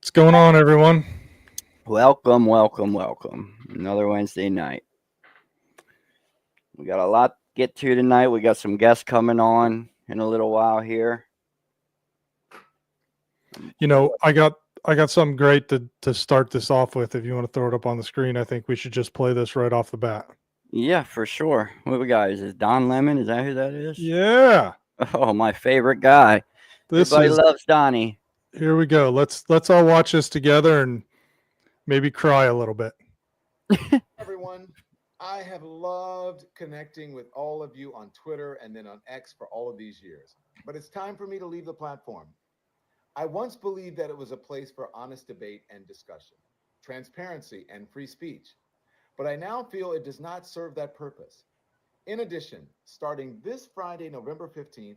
What's going on, everyone? Welcome, welcome, welcome. Another Wednesday night. We got a lot to get to tonight. We got some guests coming on in a little while here. I got something great to start this off with. If you want to throw it up on the screen, I think we should just play this right off the bat. Yeah, for sure. What we got? Is it Don Lemon? Is that who that is? Yeah, Oh, my favorite guy. this Everybody is loves Donnie. here we go. Let's all watch this together and maybe cry a little bit. Everyone, I have loved connecting with all of you on Twitter and then on X for all of these years. But it's time for me to leave the platform. I once believed that it was a place for honest debate and discussion, transparency and free speech. But I now feel it does not serve that purpose. In addition, starting this Friday, November 15th,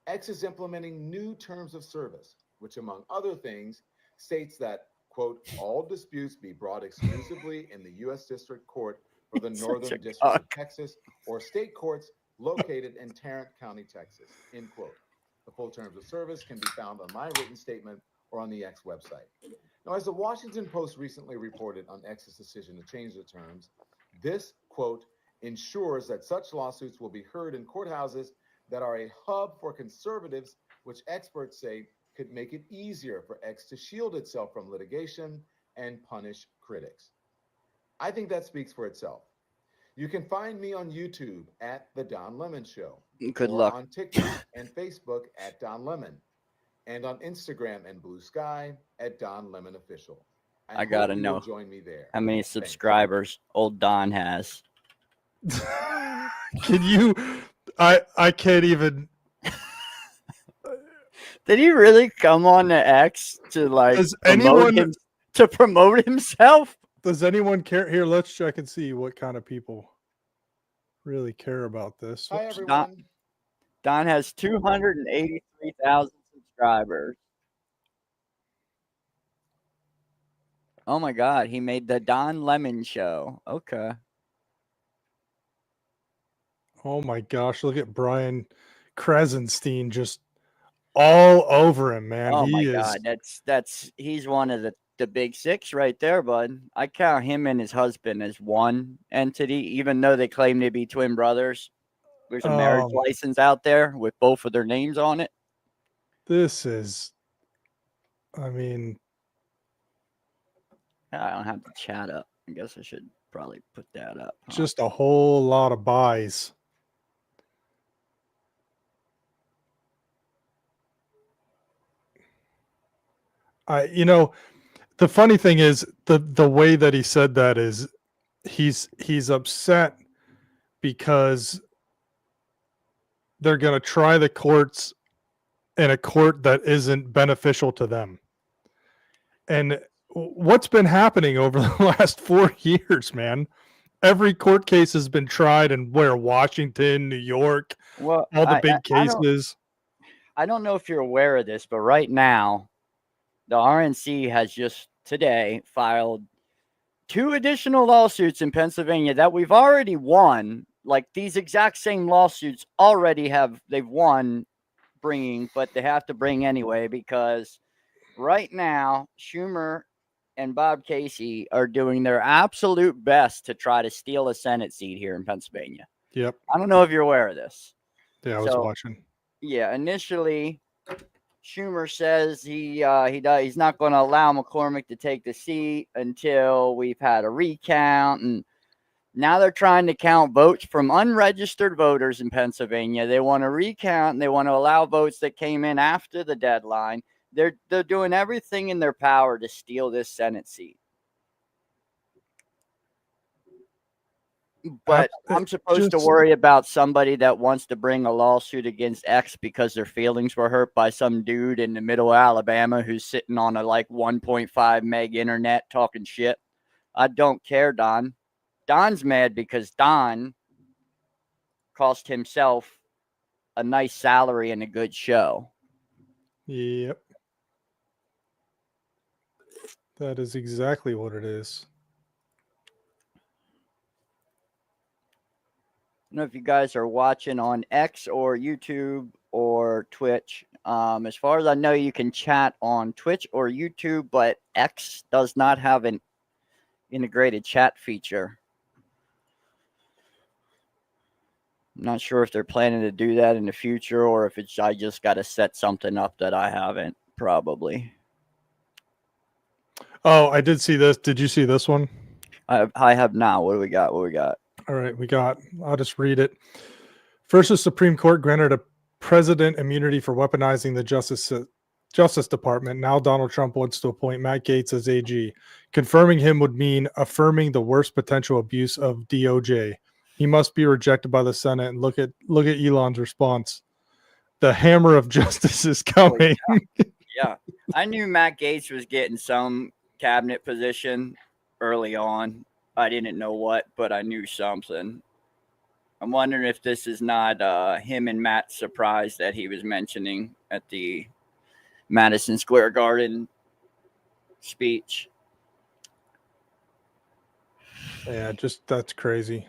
X is implementing new terms of service, which, among other things, states that, quote, all disputes be brought exclusively in the U.S. District Court for the Northern District of Texas or state courts located in Tarrant County, Texas, end quote. The full terms of service can be found on my written statement or on the X website. Now, as the Washington Post recently reported on X's decision to change the terms, this, quote, ensures that such lawsuits will be heard in courthouses that are a hub for conservatives, which experts say could make it easier for X to shield itself from litigation and punish critics. I think that speaks for itself. You can find me on YouTube at The Don Lemon Show. Good or luck. on TikTok and Facebook at Don Lemon, and on Instagram and Blue Sky at Don Lemon Official. I gotta hope you know will join me there. how many Thanks. subscribers old Don has. Can you? I can't even. Did he really come on the X to Does anyone promote himself? does anyone care? Here, let's check and see what kind of people really care about this. Hi, everyone. Don has 283,000 subscribers. Oh my God, he made the Don Lemon Show. Okay. Oh my gosh, look at Brian Krasenstein just all over him, man. Oh my He is. God, he's one of the big six right there, bud. I count him and his husband as one entity, even though they claim to be twin brothers. There's a marriage license out there with both of their names on it. This is, I mean, I don't have the chat up. I guess I should probably put that up. Huh? just a whole lot of buys. The funny thing is the way that he said that is he's upset because they're going to try the courts in a court that isn't beneficial to them. And what's been happening over the last 4 years, man? Every court case has been tried in Washington, New York, all the big cases. I don't know if you're aware of this, but right now, the RNC has just today filed 2 additional lawsuits in Pennsylvania that we've already won. Like these exact same lawsuits they've won bringing, but they have to bring anyway because right now Schumer and Bob Casey are doing their absolute best to try to steal a Senate seat here in Pennsylvania. Yep. I don't know if you're aware of this. Yeah, I was watching. Yeah, initially Schumer says he's not going to allow McCormick to take the seat until we've had a recount, and now they're trying to count votes from unregistered voters in Pennsylvania. They want to recount, and they want to allow votes that came in after the deadline. They're doing everything in their power to steal this Senate seat. But I'm supposed to worry about somebody that wants to bring a lawsuit against X because their feelings were hurt by some dude in the middle of Alabama who's sitting on a 1.5 meg internet talking shit. I don't care, Don. Don's mad because Don cost himself a nice salary and a good show. Yep. That is exactly what it is. I don't know if you guys are watching on X or YouTube or Twitch. As far as I know, you can chat on Twitch or YouTube, but X does not have an integrated chat feature. I'm not sure if they're planning to do that in the future or if I just got to set something up that I haven't, probably. Oh, I did see this. Did you see this one? I have now. What do we got? All right, I'll just read it. First, the Supreme Court granted a president immunity for weaponizing the Justice Department. Now Donald Trump wants to appoint Matt Gaetz as AG. Confirming him would mean affirming the worst potential abuse of DOJ. He must be rejected by the Senate. And look at Elon's response. The hammer of justice is coming. Oh, yeah. I knew Matt Gaetz was getting some cabinet position early on. I didn't know what, but I knew something. I'm wondering if this is not him and Matt's surprise that he was mentioning at the Madison Square Garden speech. Yeah, just that's crazy.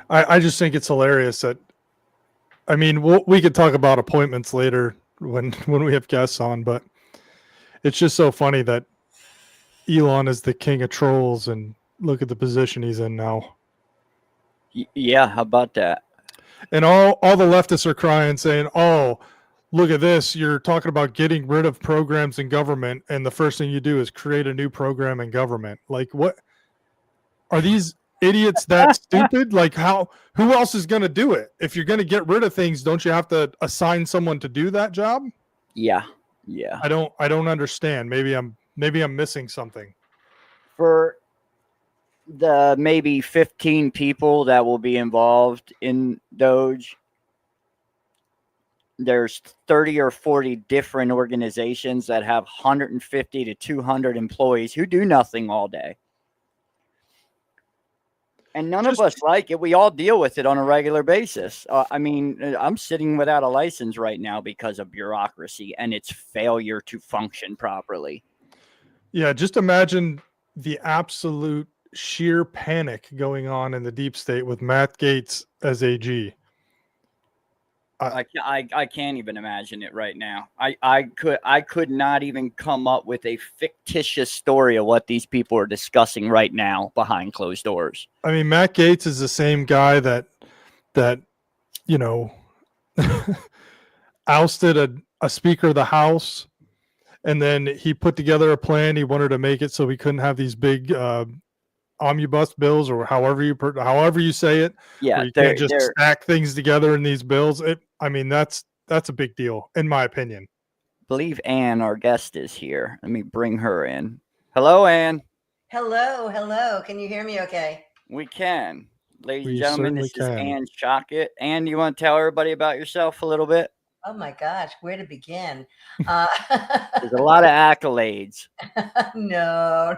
I just think it's hilarious that, I mean, we could talk about appointments later when we have guests on, but it's just so funny that Elon is the king of trolls and look at the position he's in now. Yeah, how about that? And all the leftists are crying, saying, "Oh, look at this! You're talking about getting rid of programs in government, and the first thing you do is create a new program in government. Like, what are these idiots that stupid? Like, who else is going to do it? If you're going to get rid of things, don't you have to assign someone to do that job?" Yeah. I don't understand. Maybe I'm missing something. For the maybe 15 people that will be involved in Doge, there's 30 or 40 different organizations that have 150 to 200 employees who do nothing all day. And none of us like it. We all deal with it on a regular basis. I mean, I'm sitting without a license right now because of bureaucracy and its failure to function properly. Yeah, just imagine the absolute sheer panic going on in the deep state with Matt Gaetz as AG. I can't even imagine it right now. I could not even come up with a fictitious story of what these people are discussing right now behind closed doors. I mean, Matt Gaetz is the same guy that you know ousted a Speaker of the House, and then he put together a plan. He wanted to make it so we couldn't have these big omnibus bills, or however you say it. Yeah, where you can't just stack things together in these bills. I mean, that's a big deal, in my opinion. I believe Ann, our guest, is here. Let me bring her in. Hello, Ann. Hello. Can you hear me okay? We can. Ladies and We gentlemen, this is certainly can. Ann Shockett. Ann, you want to tell everybody about yourself a little bit? Oh my gosh, where to begin? There's a lot of accolades. No.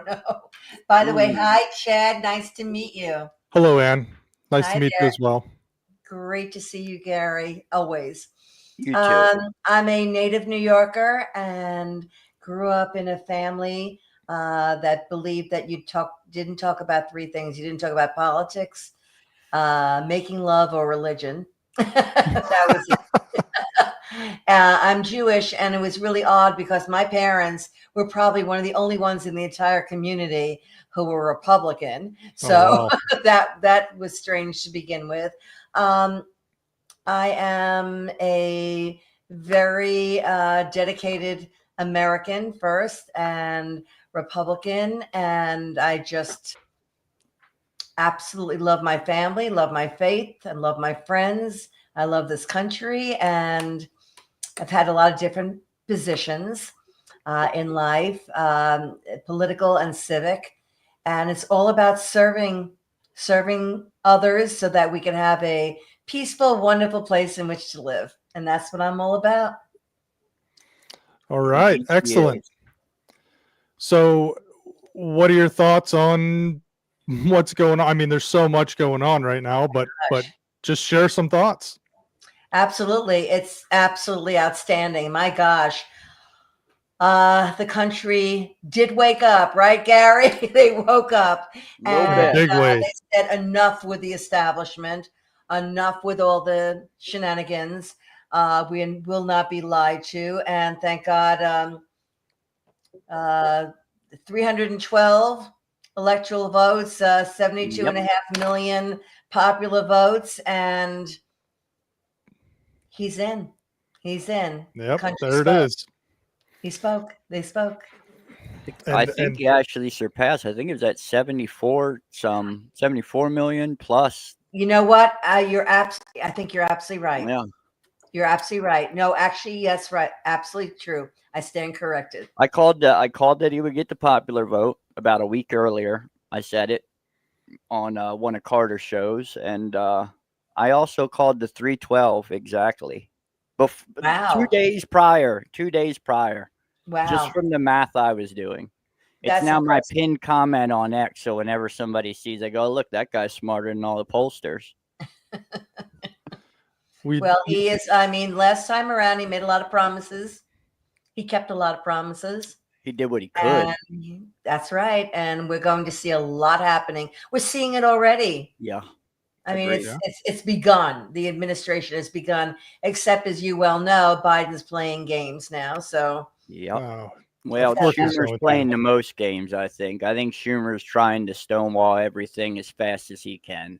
By the way, hi, Chad. Nice to meet you. Hello, Ann. Nice Hi to meet there. you as well. Great to see you, Gary. Always. You too. I'm a native New Yorker and grew up in a family that believed that you didn't talk about three things. You didn't talk about politics, making love, or religion. That was it. I'm Jewish, and it was really odd because my parents were probably one of the only ones in the entire community who were Republican. So that was strange to begin with. I am a very dedicated American first and Republican, and I just absolutely love my family, love my faith, and love my friends. I love this country, and I've had a lot of different positions in life, political and civic, and it's all about serving others so that we can have a peaceful, wonderful place in which to live. And that's what I'm all about. All right. Excellent. So what are your thoughts on what's going on? I mean, there's so much going on right now, but just share some thoughts. Absolutely. It's absolutely outstanding. My gosh. The country did wake up, right, Gary? They woke up. In a big way. They said enough with the establishment. enough with all the shenanigans. We will not be lied to. And thank God, 312 electoral votes, 72 and a half million popular votes, and he's in. He's in. Yep, Country there it spoke. is. He spoke. They spoke. I think he actually surpassed. I think it was at 74 million plus. You know what? I think you're absolutely right. Yeah. You're absolutely right. No, actually, yes, right. Absolutely true. I stand corrected. I called that he would get the popular vote about a week earlier. I said it on one of Carter's shows, and I also called the 312 exactly. Wow. 2 days prior. 2 days prior. Wow. Just from the math I was doing. It's That's now impressive. my pinned comment on X. So whenever somebody sees, I go, look, that guy's smarter than all the pollsters. Well, he is. I mean, last time around, he made a lot of promises. He kept a lot of promises. He did what he could. And that's right. And we're going to see a lot happening. We're seeing it already. Yeah. I mean, Agreed. it's begun. The administration has begun, except as you well know, Biden's playing games now. So yeah. Well, course he's Schumer's going playing to. the most games, I think. I think Schumer's trying to stonewall everything as fast as he can.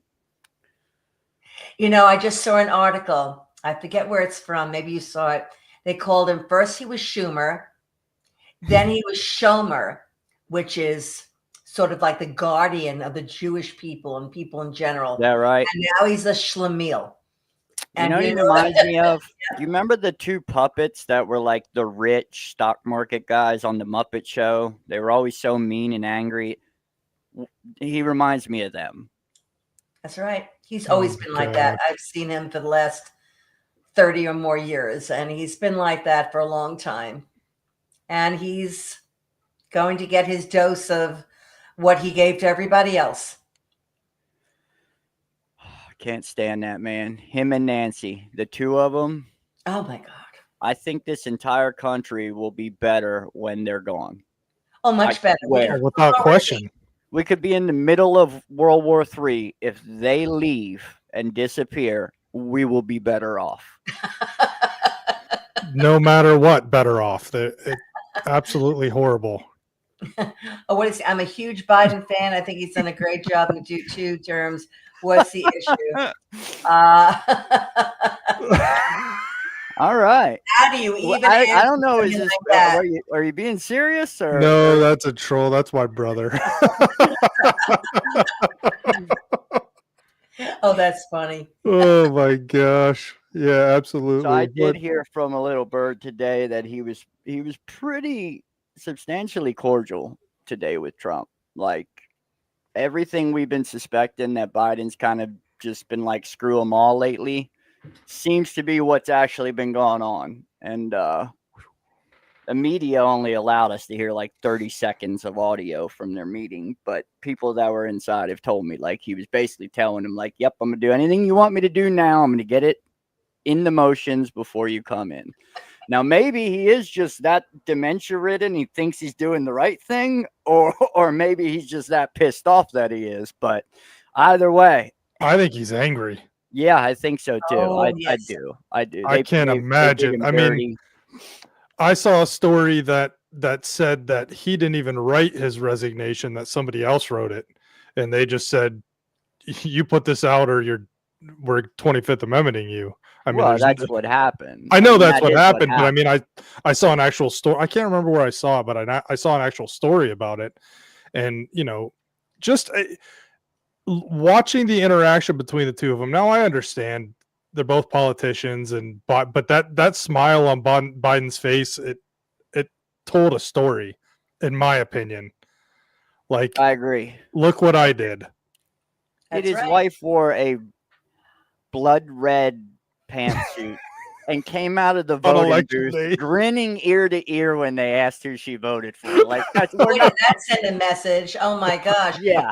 You know, I just saw an article. I forget where it's from. Maybe you saw it. They called him, first he was Schumer, then he was Shomer, which is sort of like the guardian of the Jewish people and people in general. Is that right? And now he's a Schlemiel. You know what he reminds me of? Do you remember the two puppets that were like the rich stock market guys on the Muppet Show? They were always so mean and angry. He reminds me of them. That's right. He's always been like that. I've seen him for the last 30 or more years, and he's been like that for a long time. And he's going to get his dose of what he gave to everybody else. Can't stand that, man. Him and Nancy, the two of them. Oh my God. I think this entire country will be better when they're gone. Oh, much better. Without question. We could be in the middle of World War III. If they leave and disappear, we will be better off. No matter what, better off. It's absolutely horrible. Oh, I'm a huge Biden fan. I think he's done a great job to do 2 terms. What's the issue? All right. How do you even? I don't know. Is this like are you being serious or no? That's a troll. That's my brother. Oh, that's funny. Oh my gosh! Yeah, absolutely. So I did hear from a little bird today that he was pretty substantially cordial today with Trump. Like everything we've been suspecting that Biden's kind of just been like screw them all lately seems to be what's actually been going on. And the media only allowed us to hear like 30 seconds of audio from their meeting, but people that were inside have told me like he was basically telling him like, yep, I'm gonna do anything you want me to do now. I'm gonna get it in the motions before you come in. Now, maybe he is just that dementia ridden. He thinks he's doing the right thing, or maybe he's just that pissed off that he is. But either way, I think he's angry. Yeah, I think so too. Oh, I do. I can't imagine. I mean, I saw a story that said that he didn't even write his resignation, that somebody else wrote it, and they just said, "You put this out, or we're 25th Amendmenting you." I mean, well, that's what happened. I know that's what happened, but I mean, I saw an actual story. I can't remember where I saw it, but I saw an actual story about it, and just watching the interaction between the two of them. Now I understand they're both politicians, but that smile on Biden's face, it told a story, in my opinion. Like, I agree. Look what I did. His wife wore a blood red pantsuit and came out of the voting booth grinning ear to ear when they asked who she voted for. Like, did that send a message? Oh my gosh! Yeah,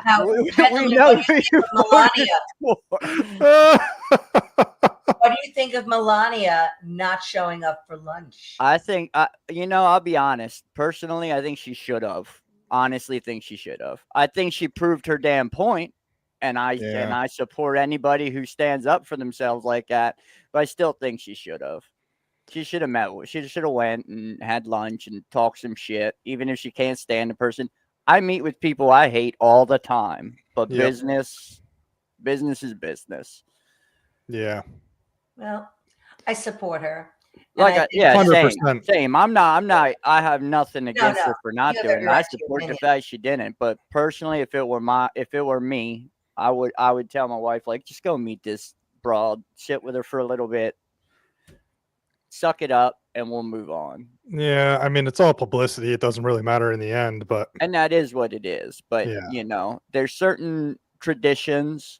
we know who you Melania. What do you think of Melania not showing up for lunch? I think, I'll be honest. Personally, I think she should have. Honestly, think she should have. I think she proved her damn point, and I support anybody who stands up for themselves like that. But I still think she should have. She should have she should have went and had lunch and talked some shit, even if she can't stand the person. I meet with people I hate all the time, but Yep. business is business. Yeah. Well, I support her. Like, yeah, 100%. same. I'm not. I have nothing against her for not You have doing every it. I right to your support the opinion. fact she didn't. But personally, if it were me, I would tell my wife, like, just go meet this broad, sit with her for a little bit, suck it up, and we'll move on. Yeah, I mean, it's all publicity. It doesn't really matter in the end, but And that is what it is. But yeah. there's certain traditions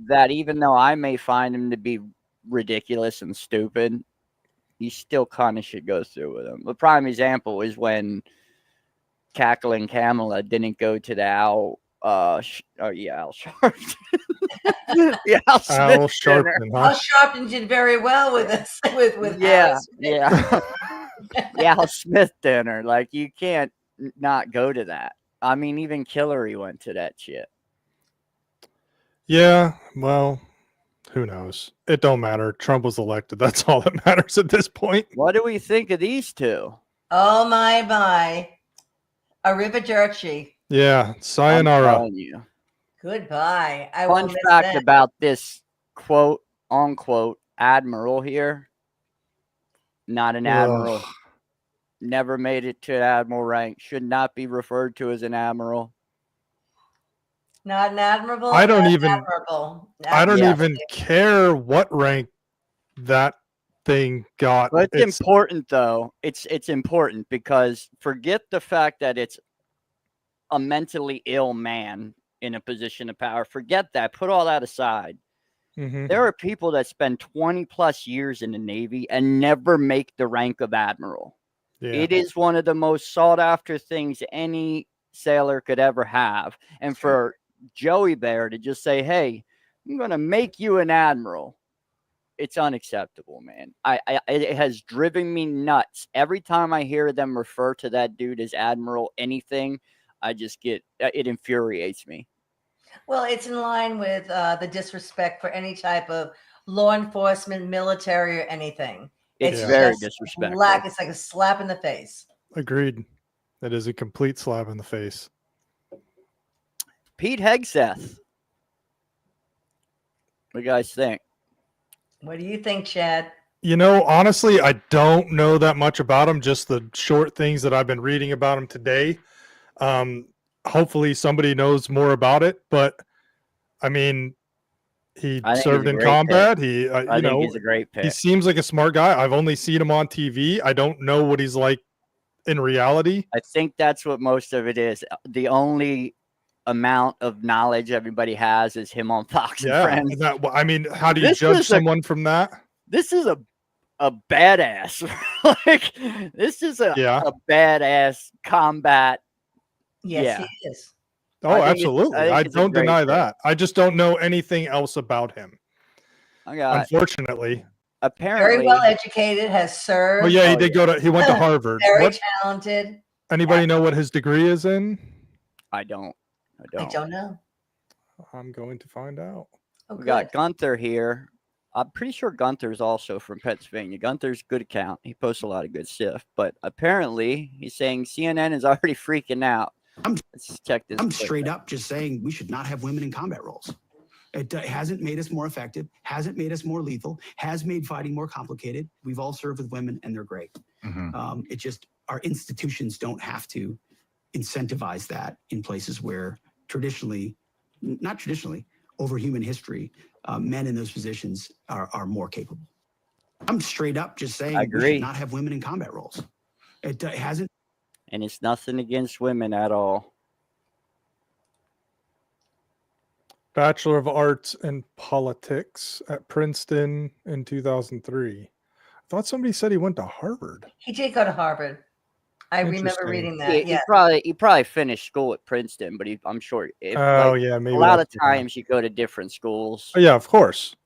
that, even though I may find them to be ridiculous and stupid, you still kind of should go through with them. The prime example is when Cackling Kamala didn't go to the Al Sharpton. Yeah, Al Smith dinner. Sharpton, huh? Al Sharpton did very well with this. With Yeah, Alice. yeah. The Al Smith dinner. Like, you can't not go to that. I mean, even Hillary went to that shit. Yeah, well, who knows? It don't matter. Trump was elected. That's all that matters at this point. What do we think of these two? Oh my. Arrivederci. Yeah, I'm sayonara. telling you. Goodbye. I Fun will miss fact that. about this quote unquote admiral here. Not an admiral. Ugh. Never made it to admiral rank. Should not be referred to as an admiral. Not an admirable. I don't not even- admirable. I don't Yeah. even care what rank that thing got. But it's important, though. It's important because forget the fact that it's a mentally ill man in a position of power. Forget that. Put all that aside. Mhm. There are people that spend 20 plus years in the Navy and never make the rank of admiral. Yeah. It is one of the most sought after things any sailor could ever have. And for Joey Bear to just say, hey, I'm going to make you an admiral. It's unacceptable, man. It has driven me nuts. Every time I hear them refer to that dude as admiral anything, I just it infuriates me. Well, it's in line with the disrespect for any type of law enforcement, military, or anything. It's Yeah. very just disrespectful. It's like a slap in the face. Agreed. That is a complete slap in the face. Pete Hegseth. What do you guys think? What do you think, Chad? You know, honestly, I don't know that much about him, just the short things that I've been reading about him today. Hopefully somebody knows more about it, but I mean, he I think served he's a in great combat. pick. I think he's a great pick. he seems like a smart guy. I've only seen him on TV. I don't know what he's like in reality. I think that's what most of it is. The only amount of knowledge everybody has is him on Fox and Yeah. Friends. And that, I mean, how do you This judge was someone from that? This is a badass. Like, this is a badass combat. Yes, Yeah. he is. Oh, I think absolutely. I it's a don't great deny pick. that. I just don't know anything else about him. I got Unfortunately. apparently Very well educated, has served. Oh yeah, he went to Harvard. Very What, talented. anybody know what his degree is in? I don't. I don't know. I'm going to find out. Oh, We good. got Gunther here. I'm pretty sure Gunther's also from Pennsylvania. Gunther's good account. He posts a lot of good stuff. But apparently, he's saying CNN is already freaking out. Let's check this. I'm clip straight out. up just saying we should not have women in combat roles. It hasn't made us more effective, hasn't made us more lethal, has made fighting more complicated. We've all served with women and they're great. It just, our institutions don't have to incentivize that in places where not traditionally, over human history, men in those positions are more capable. I'm straight up just saying I we agree. should not have women in combat roles. It hasn't. And it's nothing against women at all. Bachelor of Arts in Politics at Princeton in 2003. I thought somebody said he went to Harvard. He did go to Harvard. I remember Interesting. reading that. He Yeah. probably finished school at Princeton, but I'm sure. Oh yeah, maybe a lot of that's different. times you go to different schools. Oh, yeah, of course.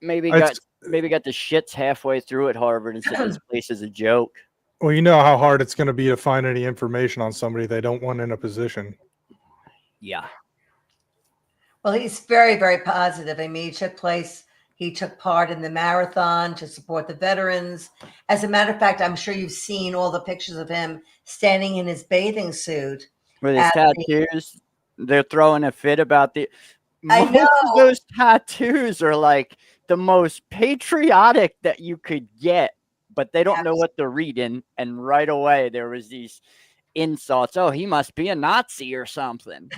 Maybe It's- got the shits halfway through at Harvard and said this place is a joke. Well, you know how hard it's going to be to find any information on somebody they don't want in a position. Yeah. Well, he's very, very positive. I mean, he took part in the marathon to support the veterans. As a matter of fact, I'm sure you've seen all the pictures of him standing in his bathing suit. With his tattoos, they're throwing a fit about the. I Most know. of those tattoos are like the most patriotic that you could get, but they don't know what they're reading. And right away, there was these insults. Oh, he must be a Nazi or something.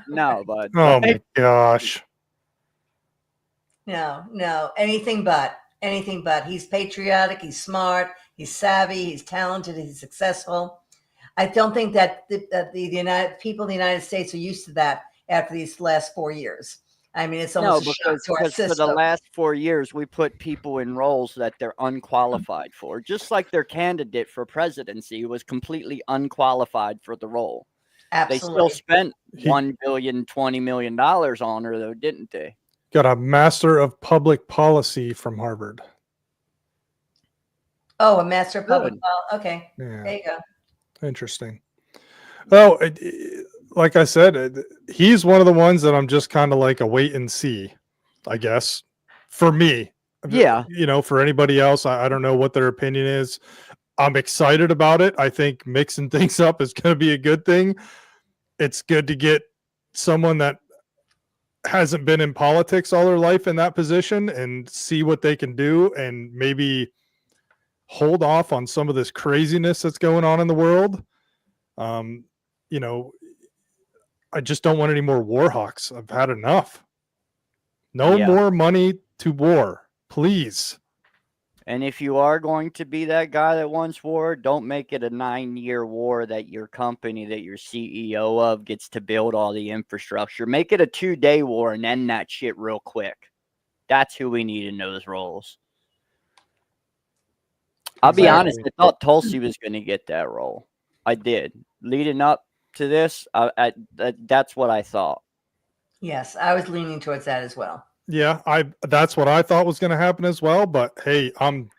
No, but Oh my gosh. No, anything but. He's patriotic, he's smart, he's savvy, he's talented, he's successful. I don't think that the people in the United States are used to that after these last 4 years. I mean, it's almost a shock to our because for system. the last 4 years, we put people in roles that they're unqualified for, just like their candidate for presidency was completely unqualified for the role. Absolutely. They still spent $1 billion, $20 million on her, though, didn't they? Got a Master of Public Policy from Harvard. Oh, a Master of Public Policy. Okay. Yeah. There you go. Interesting. Well, like I said, he's one of the ones that I'm just kind of like a wait and see, I guess, for me. Yeah. You know, for anybody else, I don't know what their opinion is. I'm excited about it. I think mixing things up is going to be a good thing. It's good to get someone that hasn't been in politics all their life in that position and see what they can do and maybe hold off on some of this craziness that's going on in the world. You know, I just don't want any more war hawks. I've had enough. No more money to war, please. And if you are going to be that guy that wants war, don't make it a 9-year war that your company, that your CEO of gets to build all the infrastructure. Make it a 2-day war and end that shit real quick. That's who we need in those roles. I'll be honest, I thought Tulsi was going to get that role. I did. Leading up to this, that's what I thought. Yes, I was leaning towards that as well. Yeah, that's what I thought was going to happen as well. But hey, I'm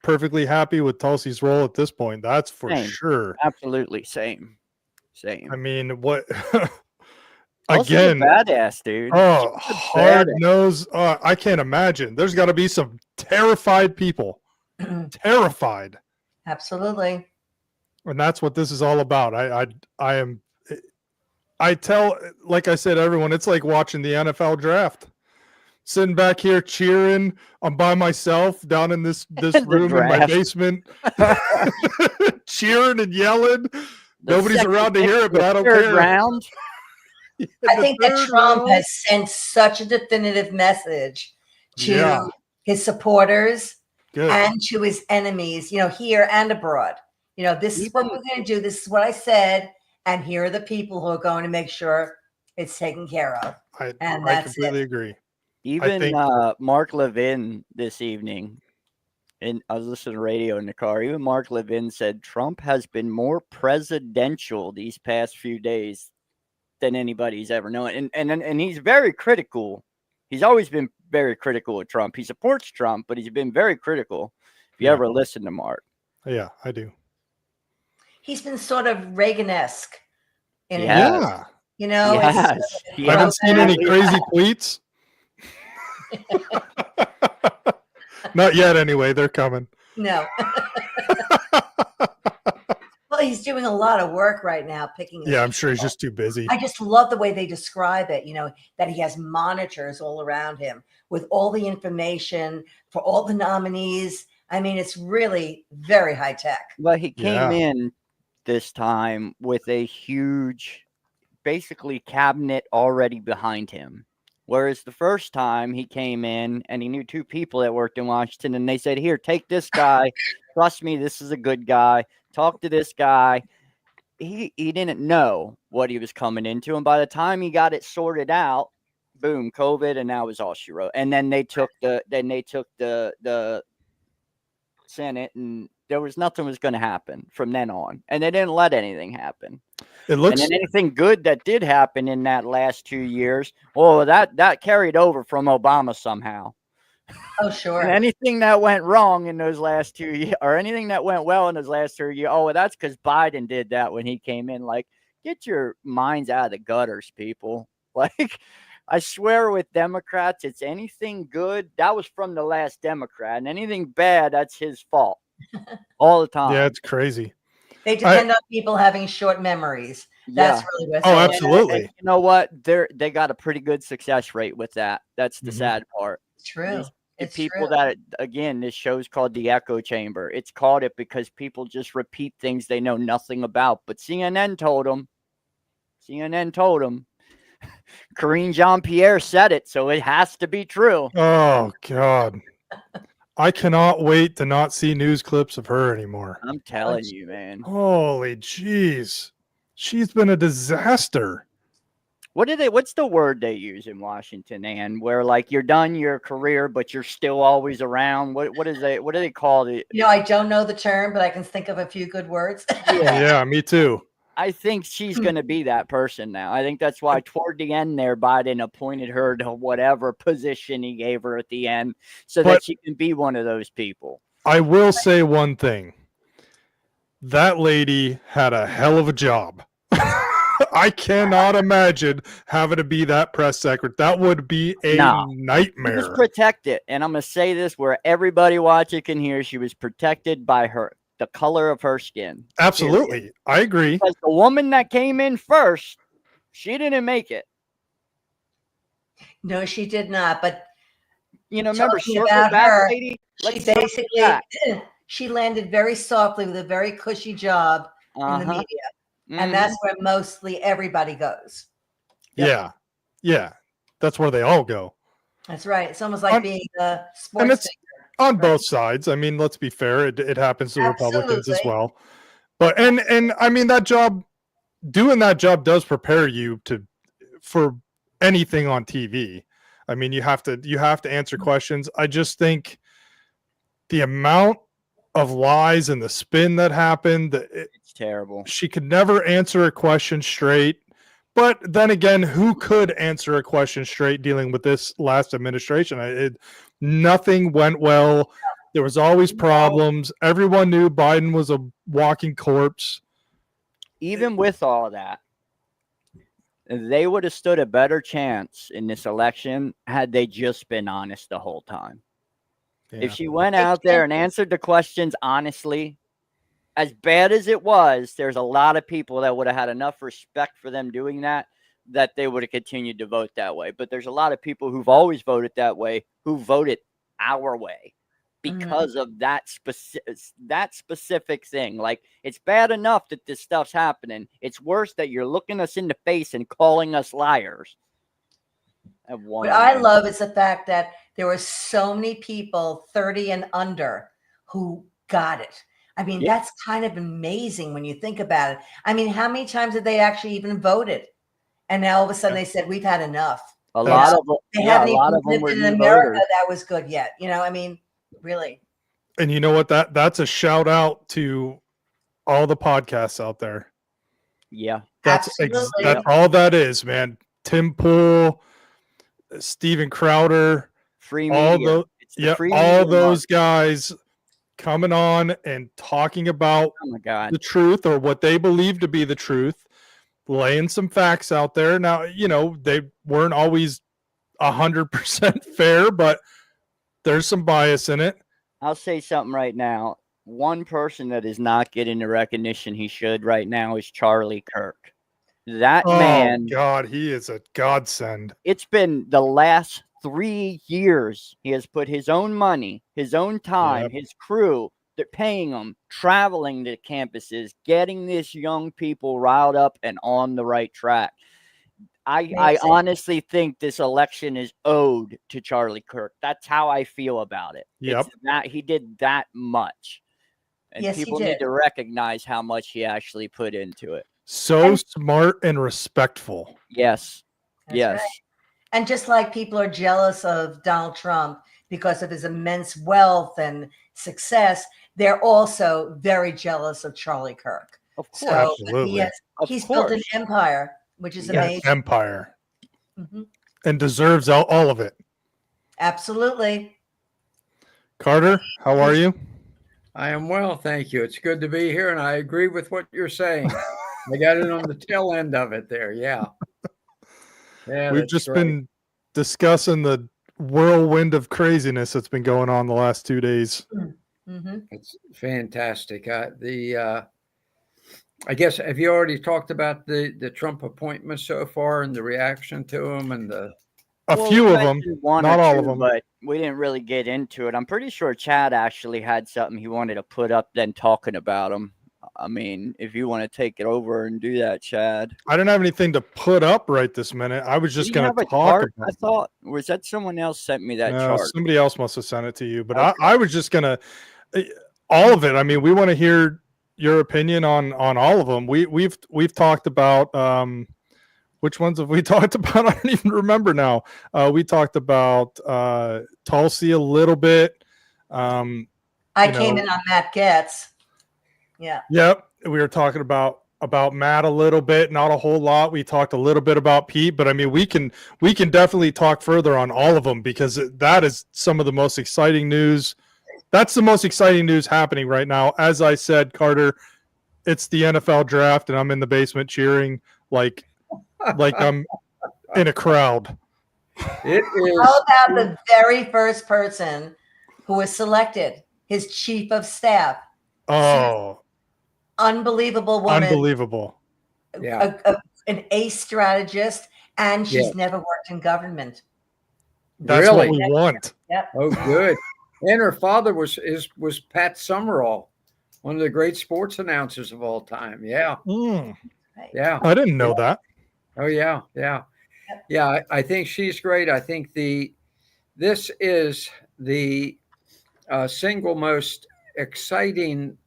perfectly happy with Tulsi's role at this point. That's for sure. Absolutely, same. I mean, what? Again, a badass dude. Oh, hard nose. I can't imagine. There's got to be some terrified people. Terrified. Absolutely. And that's what this is all about. I tell, like I said, everyone, it's like watching the NFL draft. Sitting back here cheering. I'm by myself down in this room in my basement, cheering and yelling. Nobody's around to hear it, but I don't care. Round. I think that Trump has sent such a definitive message to his supporters and to his enemies, you know, here and abroad. You know, this is what we're going to do. This is what I said. And here are the people who are going to make sure it's taken care of. I completely agree. Even Mark Levin this evening, and I was listening to radio in the car, even Mark Levin said Trump has been more presidential these past few days than anybody's ever known. And he's very critical. He's always been very critical of Trump. He supports Trump, but he's been very critical. If you ever listen to Mark. Yeah, I do. He's been sort of Reagan-esque. You know, I haven't seen any crazy tweets. Not yet, anyway. They're coming. No. Well, he's doing a lot of work right now picking. Yeah, I'm sure he's just too busy. I just love the way they describe it, you know, that he has monitors all around him with all the information for all the nominees. I mean, it's really very high tech. Well, he came in this time with a huge, basically, cabinet already behind him. Whereas the first time he came in and he knew 2 people that worked in Washington, and they said, here, take this guy. Trust me, this is a good guy. Talk to this guy. He didn't know what he was coming into. And by the time he got it sorted out, boom, COVID, and that was all she wrote. And then they took the Senate, and there was nothing was going to happen from then on. And they didn't let anything happen. And then anything good that did happen in that last 2 years, that carried over from Obama somehow. Oh, sure. And anything that went wrong in those last 2 years, or anything that went well in those last 2 years, that's because Biden did that when he came in. Like, get your minds out of the gutters, people. Like, I swear with Democrats, it's anything good. That was from the last Democrat. And anything bad, that's his fault. All the time. Yeah, it's crazy. They depend on people having short memories. That's Yeah. really what's Oh, going on. absolutely. And you know what? They got a pretty good success rate with that. That's the Mhm. sad part. It's true. The It's people true. that, again, this show's called The Echo Chamber. It's called it because people just repeat things they know nothing about. But CNN told them. Karine Jean-Pierre said it, so it has to be true. Oh God. I cannot wait to not see news clips of her anymore. I'm telling you, man. Holy jeez. She's been a disaster. What's the word they use in Washington, Ann, where like you're done your career, but you're still always around? What do they call it? I don't know the term, but I can think of a few good words. Yeah, me too. I think she's going to be that person now. I think that's why toward the end there, Biden appointed her to whatever position he gave her at the end so that she can be one of those people. I will say one thing. That lady had a hell of a job. I cannot imagine having to be that press secretary. That would be a nightmare. She was protected. And I'm going to say this where everybody watching can hear. She was protected by the color of her skin. Absolutely. Period. I agree. Because the woman that came in first, she didn't make it. No, she did not. But remember Circle Back Lady? Let's she basically she landed very softly with a very cushy job in the media. And that's where mostly everybody goes. Yep. Yeah. That's where they all go. That's right. It's almost like being a sports and it's on both sides. I mean, let's be fair. It happens to Republicans as well. But and I mean doing that job does prepare you for anything on TV. I mean, you have to answer questions. I just think the amount of lies and the spin that happened, it's terrible. She could never answer a question straight. But then again, who could answer a question straight dealing with this last administration? Nothing went well. There was always problems. Everyone knew Biden was a walking corpse. Even with all of that, they would have stood a better chance in this election had they just been honest the whole time. Yeah. If she went out there and answered the questions honestly, as bad as it was, there's a lot of people that would have had enough respect for them doing that they would have continued to vote that way. But there's a lot of people who've always voted that way who voted our way because of that specific thing. Like, it's bad enough that this stuff's happening. It's worse that you're looking us in the face and calling us liars. What I love is the fact that there were so many people 30 and under who got it. I mean, that's kind of amazing when you think about it. I mean, how many times have they actually even voted? And now all of a sudden they said, we've had enough. A lot of them. They haven't even lived in America that was good yet. I mean, really. And you know what? That's a shout out to all the podcasts out there. Yeah. That's all that is, man. Tim Pool, Steven Crowder, free media. All those guys coming on and talking about the truth or what they believe to be the truth, laying some facts out there. Now, they weren't always 100% fair, but there's some bias in it. I'll say something right now. One person that is not getting the recognition he should right now is Charlie Kirk. That man. Oh, God, he is a godsend. It's been the last 3 years. He has put his own money, his own time, his crew, they're paying him, traveling to campuses, getting these young people riled up and on the right track. I honestly think this election is owed to Charlie Kirk. That's how I feel about it. Yep. It's that he did that much. And people need to recognize how much he actually put into it. So smart and respectful. Yes. Right. And just like people are jealous of Donald Trump because of his immense wealth and success, they're also very jealous of Charlie Kirk. Of course. So absolutely. He's built an empire, which is amazing. Empire. And deserves all of it. Absolutely. Carter, how are you? I am well, thank you. It's good to be here, and I agree with what you're saying. I got it on the tail end of it there. Yeah. We've just been discussing the whirlwind of craziness that's been going on the last 2 days. Mm-hmm. It's fantastic. I guess, have you already talked about the Trump appointments so far and the reaction to them and the? A Well, few we of them, mentioned one not or all two, of them. but we didn't really get into it. I'm pretty sure Chad actually had something he wanted to put up then talking about them. I mean, if you want to take it over and do that, Chad. I didn't have anything to put up right this minute. I was Do just you going to have a talk chart? about I thought, was that someone else sent me that No, chart? somebody else must have sent it to you, but Okay. I was just gonna all of it. I mean, we want to hear your opinion on all of them. We've talked about which ones have we talked about? I don't even remember now. We talked about Tulsi a little bit. I came in on Matt Getz. Yeah. Yep, we were talking about Matt a little bit, not a whole lot. We talked a little bit about Pete, but I mean, we can definitely talk further on all of them because that is some of the most exciting news. That's the most exciting news happening right now. As I said, Carter, it's the NFL draft, and I'm in the basement cheering like I'm in a crowd. It is. How about the very first person who was selected, his chief of staff? Oh, Unbelievable woman. unbelievable. Yeah. An ace strategist, and she's Yeah. never worked in government. That's Really? what we want. Yep. Oh, good. And her father was Pat Summerall, one of the great sports announcers of all time. Yeah. Mm, Yeah. I didn't know that. Oh, yeah. Yeah. Yeah. I think she's great. I think this is the single most exciting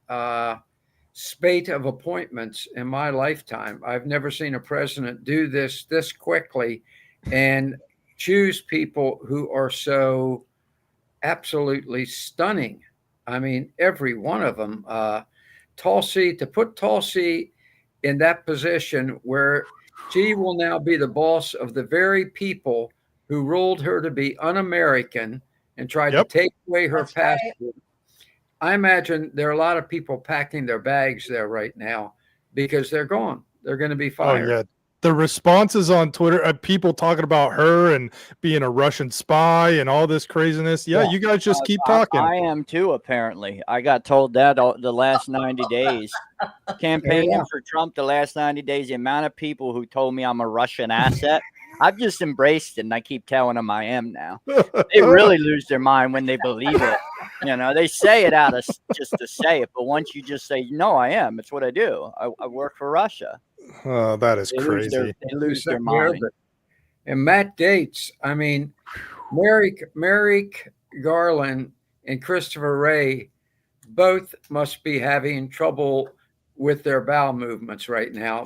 spate of appointments in my lifetime. I've never seen a president do this quickly and choose people who are so absolutely stunning. I mean, every one of them. To put Tulsi in that position where she will now be the boss of the very people who ruled her to be un-American and tried Yep. to take away her That's right. passport. I imagine there are a lot of people packing their bags there right now because they're gone. They're going to be fired. Oh yeah. The responses on Twitter, people talking about her and being a Russian spy and all this craziness. Yeah, Yeah. you guys just keep talking. I am too, apparently. I got told that the last 90 days. Campaigning Yeah. for Trump the last 90 days, the amount of people who told me I'm a Russian asset, I've just embraced it, and I keep telling them I am now. They really lose their mind when they believe it. You know, they say it out of just to say it, but once you just say, no, I am, it's what I do. I work for Russia. Oh, that is They lose crazy. they lose their Percent mind. nervous. And Matt Gaetz, I mean, Merrick Garland and Christopher Wray both must be having trouble with their bowel movements right now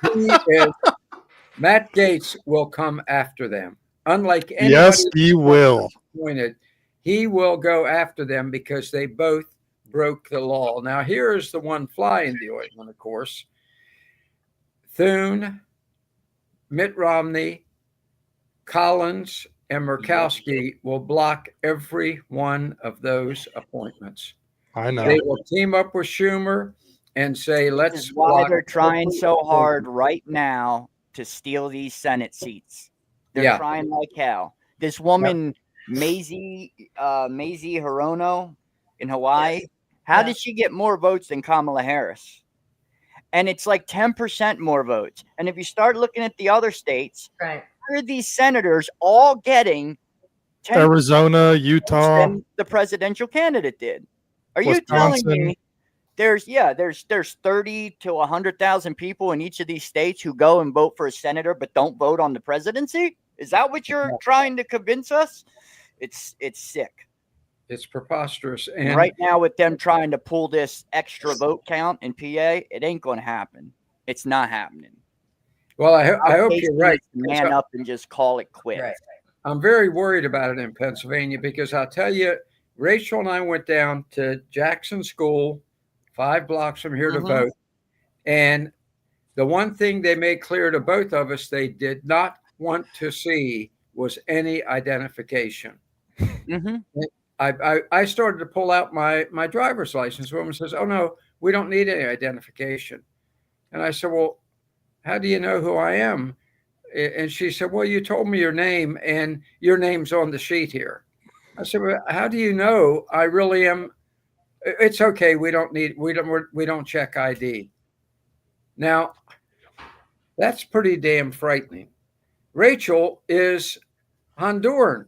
because Matt Gaetz will come after them. Unlike anybody Yes, he will. appointed, he will go after them because they both broke the law. Now, here is the one fly in the ointment, of course. Thune, Mitt Romney, Collins, and Murkowski will block every one of those appointments. I know. They will team up with Schumer and say, This let's is why block they're trying every so hard appointment. right now to steal these Senate seats. They're Yeah. trying like hell. This woman, Mazie Hirono in Hawaii, how did she get more votes than Kamala Harris? And it's like 10% more votes. And if you start looking at the other states, Right. where are these senators all getting 10% Arizona, Utah, than the presidential candidate did? Are you telling Wisconsin. me there's 30 to 100,000 people in each of these states who go and vote for a senator but don't vote on the presidency? Is that what you're trying to convince us? It's sick. It's preposterous. And And right now, with them trying to pull this extra vote count in PA, it ain't going to happen. It's not happening. well, I hope Casey you're right. needs to man up and just call it quits. Right. I'm very worried about it in Pennsylvania because I'll tell you, Rachel and I went down to Jackson School, 5 blocks from here to vote. And the one thing they made clear to both of us they did not want to see was any identification. Mm-hmm. I started to pull out my driver's license. The woman says, oh, no, we don't need any identification. And I said, well, how do you know who I am? And she said, well, you told me your name and your name's on the sheet here. I said, well, how do you know I really am? It's okay. We don't check ID. Now, that's pretty damn frightening. Rachel is Honduran.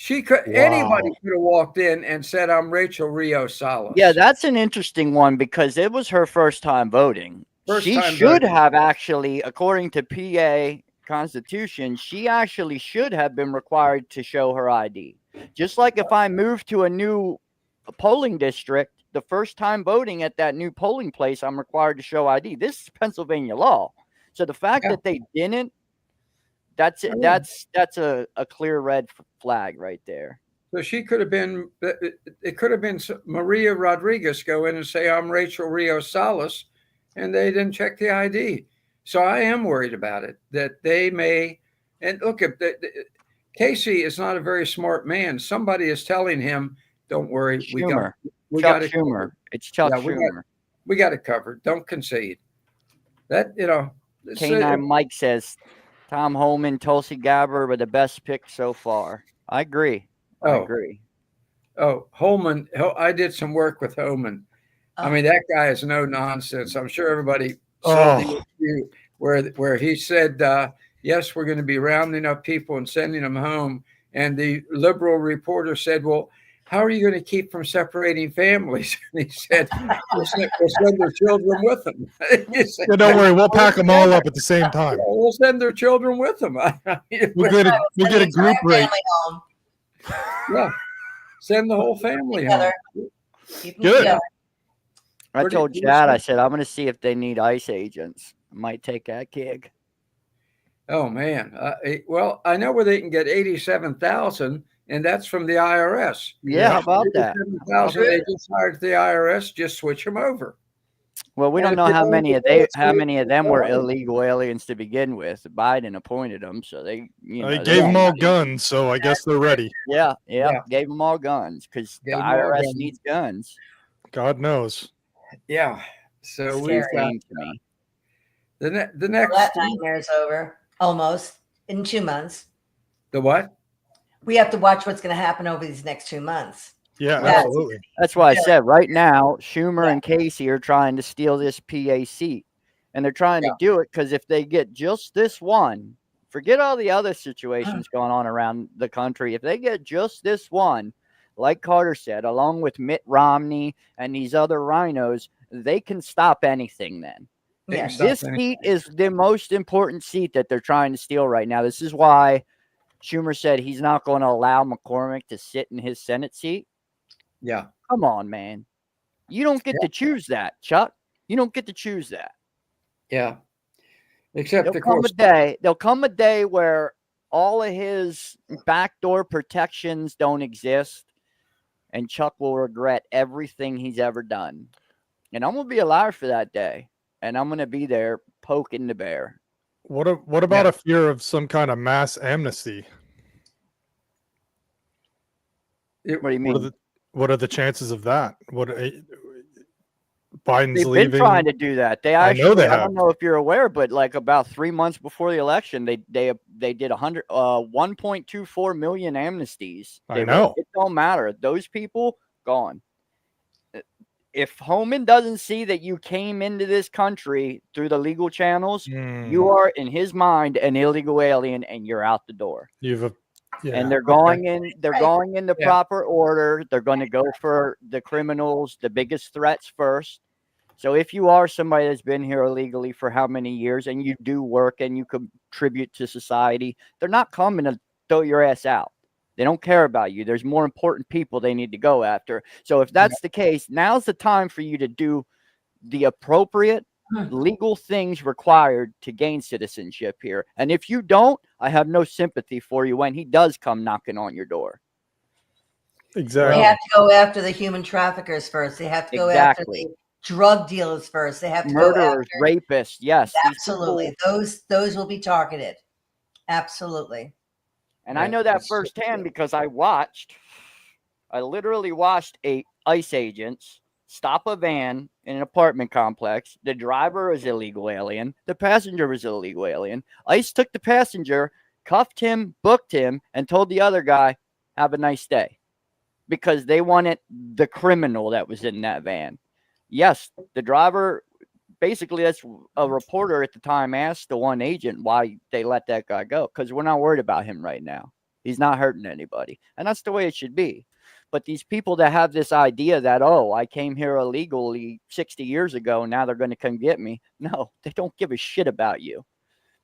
Anybody could have walked in and said, I'm Rachel Rio Salas. Yeah, that's an interesting one because it was her first time voting. She should have actually, according to PA Constitution, she actually should have been required to show her ID. Just like if I move to a new polling district, the first time voting at that new polling place, I'm required to show ID. This is Pennsylvania law. So the fact that they didn't, that's it. That's a clear red flag right there. So she could have been, it could have been Maria Rodriguez go in and say, I'm Rachel Rio Salas, and they didn't check the ID. So I am worried about it, that they may, and look, if Casey is not a very smart man. Somebody is telling him, don't worry, Schumer. we got it Schumer. covered. It's Chuck Schumer. We got it covered. Don't concede. That, you know. K9 Mike says, Tom Homan, Tulsi Gabbard were the best pick so far. I agree. I agree. Oh, Holman. I did some work with Holman. I mean, that guy is no nonsense. I'm sure everybody saw the interview where he said, yes, we're going to be rounding up people and sending them home. And the liberal reporter said, well, how are you going to keep from separating families? And he said, we'll send their children with them. Said, don't worry, we'll pack them all up at the same time. We'll send their children with them. We get a group rate. Yeah, send the whole family together. Good. I told Chad, I said, I'm going to see if they need ICE agents. I might take that gig. Oh, man. Well, I know where they can get 87,000, and that's from the IRS. Yeah, how about that? 87,000 they just hired the IRS, just switch them over. Well, we don't know how many of them were illegal aliens to begin with. Biden appointed them, so they, they gave them all guns, so I guess they're ready. Yeah, gave them all guns because the IRS needs guns. God knows. Yeah, so we've got the next. Well, that nightmare's over almost in 2 months. The what? We have to watch what's going to happen over these next 2 months. Yeah, absolutely. That's why I said right now, Schumer and Casey are trying to steal this PA seat. And they're trying to do it because if they get just this one, forget all the other situations going on around the country. If they get just this one, like Carter said, along with Mitt Romney and these other rhinos, they can stop anything then. Yeah. This seat is the most important seat that they're trying to steal right now. This is why Schumer said he's not going to allow McCormick to sit in his Senate seat. Yeah. Come on, man. You don't get to choose that, Chuck. You don't get to choose that. Yeah. Except there'll come a day where all of his backdoor protections don't exist, and Chuck will regret everything he's ever done. And I'm going to be alive for that day, and I'm going to be there poking the bear. What about a fear of some kind of mass amnesty? What do you mean? What are the chances of that? Biden's They've leaving. been trying to do that. They actually, I know they have. I don't know if you're aware, but like about 3 months before the election, they did 1.24 million amnesties. I know. It don't matter. Those people gone. If Homan doesn't see that you came into this country through the legal channels, you are in his mind an illegal alien, and you're out the door. And they're going in. They're going in the proper order. They're going to go for the criminals, the biggest threats first. So if you are somebody that's been here illegally for how many years, and you do work and you contribute to society, they're not coming to throw your ass out. They don't care about you. There's more important people they need to go after. So if that's the case, now's the time for you to do the appropriate legal things required to gain citizenship here. And if you don't, I have no sympathy for you when he does come knocking on your door. Exactly. They have to go after the human traffickers first. They have to go after the drug dealers first. They have to murderers, go after rapists. Yes, absolutely. Those will be targeted. Absolutely. And I know that firsthand because I literally watched ICE agents stop a van in an apartment complex. The driver is illegal alien. The passenger was illegal alien. ICE took the passenger, cuffed him, booked him, and told the other guy, have a nice day. Because they wanted the criminal that was in that van. Yes, the driver, basically, that's a reporter at the time asked the one agent why they let that guy go. Because we're not worried about him right now. He's not hurting anybody. And that's the way it should be. But these people that have this idea that, oh, I came here illegally 60 years ago, and now they're going to come get me. No, they don't give a shit about you.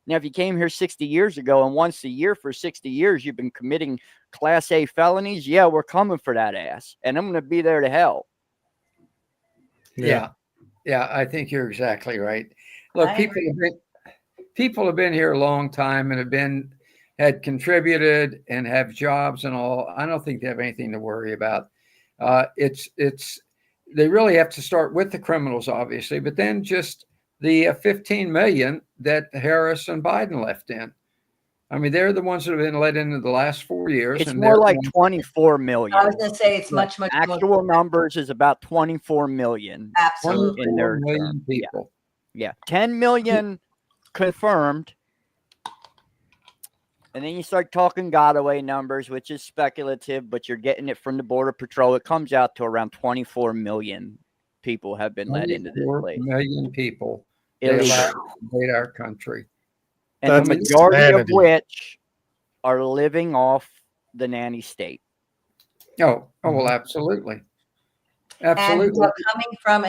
Now, if you came here 60 years ago and once a year for 60 years, you've been committing Class A felonies, yeah, we're coming for that ass. And I'm going to be there to help. Yeah. Yeah, I think you're exactly right. Look, I people have been here a long time and had contributed and have jobs and all. I don't think they have anything to worry about. They really have to start with the criminals, obviously, but then just the 15 million that Harris and Biden left in. I mean, they're the ones that have been let into the last 4 years. It's and more they're like the ones- 24 million. I was going to say it's much more. Actual numbers is about 24 million. Absolutely. In their 24 million term. people. Yeah. 10 million confirmed. And then you start talking Godaway numbers, which is speculative, but you're getting it from the Border Patrol. It comes out to around 24 million people have been let into this 24 place. million people they Illegal. allowed to invade our country. And That's the majority insanity. of which are living off the nanny state. Oh, well, absolutely. And Absolutely.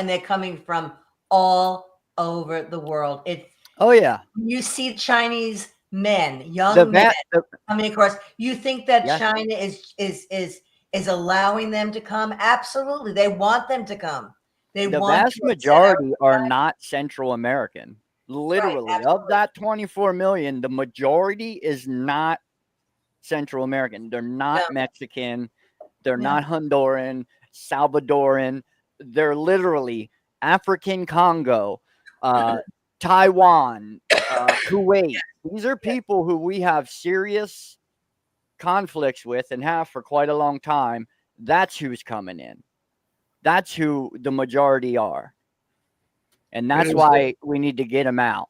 they're coming from all over the world. Oh, yeah. You see Chinese men, young The men va- coming across. You think that Yes. China is allowing them to come? Absolutely. They want them to come. They the want vast to upset majority are everybody. not Central American. Literally, of absolutely. that 24 million, the majority is not Central American. They're not No. Mexican. They're No. not Honduran, Salvadoran. They're literally African Congo, Taiwan, Kuwait. These are people who we have serious conflicts with and have for quite a long time. That's who's coming in. That's who the majority are. And that's is- why we need to get them out.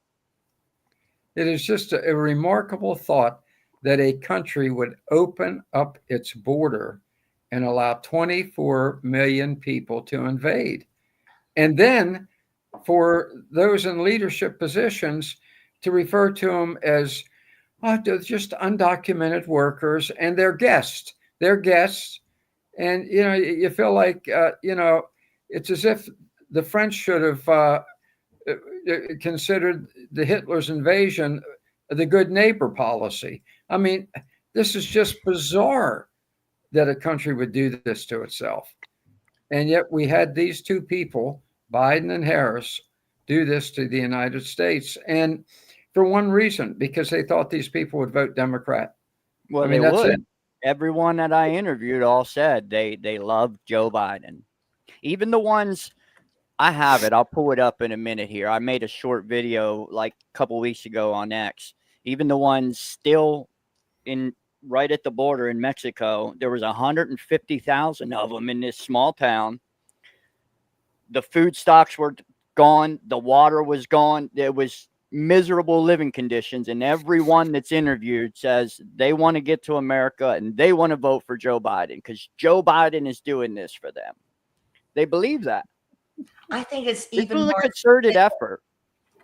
It is just a remarkable thought that a country would open up its border and allow 24 million people to invade. And then for those in leadership positions to refer to them as they're just undocumented workers and they're guests. They're guests. And, you feel like, it's as if the French should have considered the Hitler's invasion the good neighbor policy. I mean, this is just bizarre that a country would do this to itself. And yet we had these two people, Biden and Harris, do this to the United States. And for one reason, because they thought these people would vote Democrat. Well, I mean, they that's would. it. Everyone that I interviewed all said they love Joe Biden. Even the ones, I have it. I'll pull it up in a minute here. I made a short video like a couple weeks ago on X. Even the ones still right at the border in Mexico, there was 150,000 of them in this small town. The food stocks were gone. The water was gone. There was miserable living conditions. And everyone that's interviewed says they want to get to America and they want to vote for Joe Biden because Joe Biden is doing this for them. They believe that. I think it's It even was a more. concerted effort.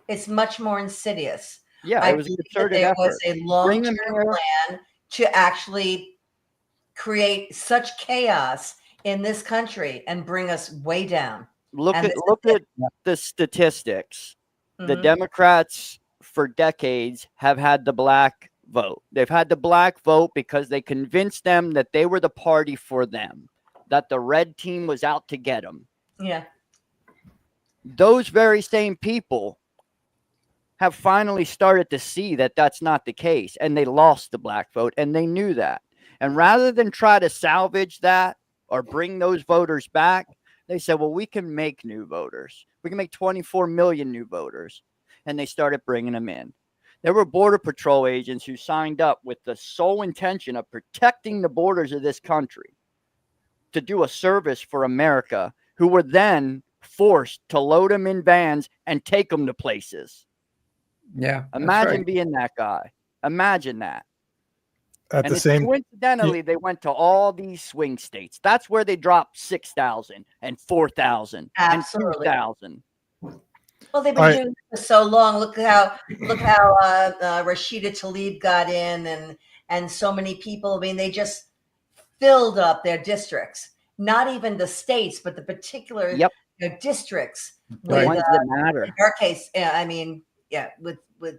It's much more insidious. Yeah, I it was a believe that concerted there effort. was a Bring them long-term here. plan to actually create such chaos in this country and bring us way down. Look And at this look is at the statistics. The Mhm. Democrats for decades have had the black vote. They've had the black vote because they convinced them that they were the party for them, that the red team was out to get them. Yeah. Those very same people have finally started to see that that's not the case, and they lost the black vote, and they knew that. And rather than try to salvage that or bring those voters back, they said, well, we can make new voters. We can make 24 million new voters. And they started bringing them in. There were Border Patrol agents who signed up with the sole intention of protecting the borders of this country to do a service for America, who were then forced to load them in vans and take them to places. Yeah. that's Imagine right. being that guy. Imagine that. At And the same, coincidentally, they went to all these swing states. That's where they dropped 6,000 and 4,000 and Absolutely. 2,000. Well, they've been doing it for so long. Look how Rashida Tlaib got in, and so many people. I mean, they just filled up their districts. Not even the states, but the particular districts. The With, ones that matter. In our case, I mean, with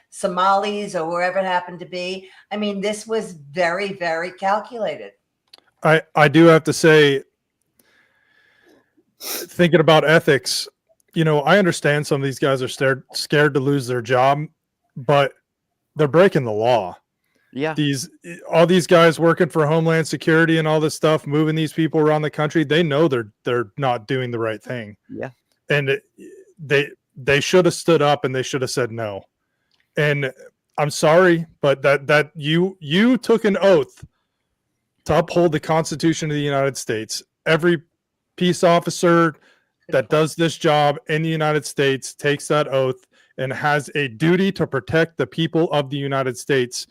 Somalis or wherever it happened to be. I mean, this was very, very calculated. I do have to say, thinking about ethics, you know, I understand some of these guys are scared to lose their job, but they're breaking the law. Yeah. All these guys working for Homeland Security and all this stuff, moving these people around the country, they know they're not doing the right thing. Yeah. And they should have stood up and they should have said no. And I'm sorry, but that you took an oath to uphold the Constitution of the United States. Every peace officer that does this job in the United States takes that oath and has a duty to protect the people of the United States.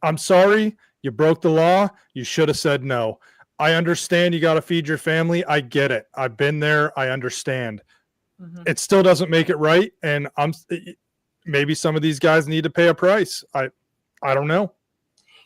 I'm sorry, you broke the law. You should have said no. I understand you got to feed your family. I get it. I've been there. I understand. Mm-hmm. It still doesn't make it right. And maybe some of these guys need to pay a price. I don't know.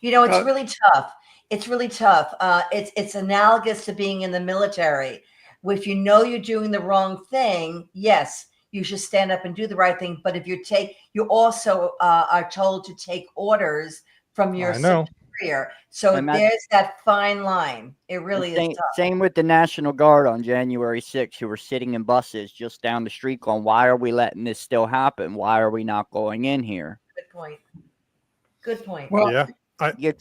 You know, it's really tough. It's really tough. It's analogous to being in the military. If you know you're doing the wrong thing, yes, you should stand up and do the right thing. But if you also are told to take orders from your superior. So there's that fine line. It really is tough. Same with the National Guard on January 6th, who were sitting in buses just down the street going, why are we letting this still happen? Why are we not going in here? Good point. Well, yeah. You're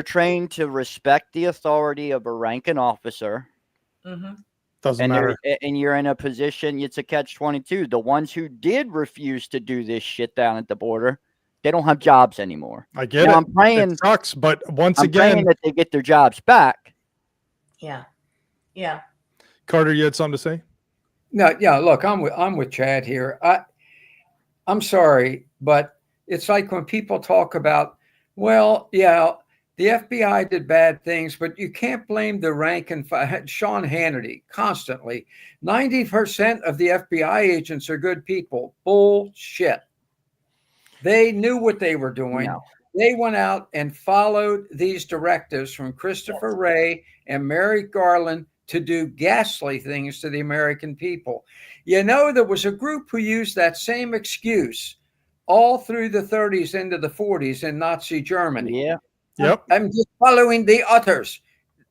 trained to respect the authority of a ranking officer. Mm-hmm. Doesn't matter. And you're in a position, it's a catch-22. The ones who did refuse to do this shit down at the border, they don't have jobs anymore. I get it. I'm praying, it sucks, but I'm praying that they get their jobs back. Yeah. Yeah. Carter, you had something to say? No, yeah, look, I'm with Chad here. I'm sorry, but it's like when people talk about, well, yeah, the FBI did bad things, but you can't blame the rank and file. Sean Hannity constantly. 90% of the FBI agents are good people. Bullshit. They knew what they were doing. No. They went out and followed these directives from Christopher Wray and Merrick Garland to do ghastly things to the American people. You know, there was a group who used that same excuse all through the 30s into the 40s in Nazi Germany. Yeah. Yep. I'm just following the others.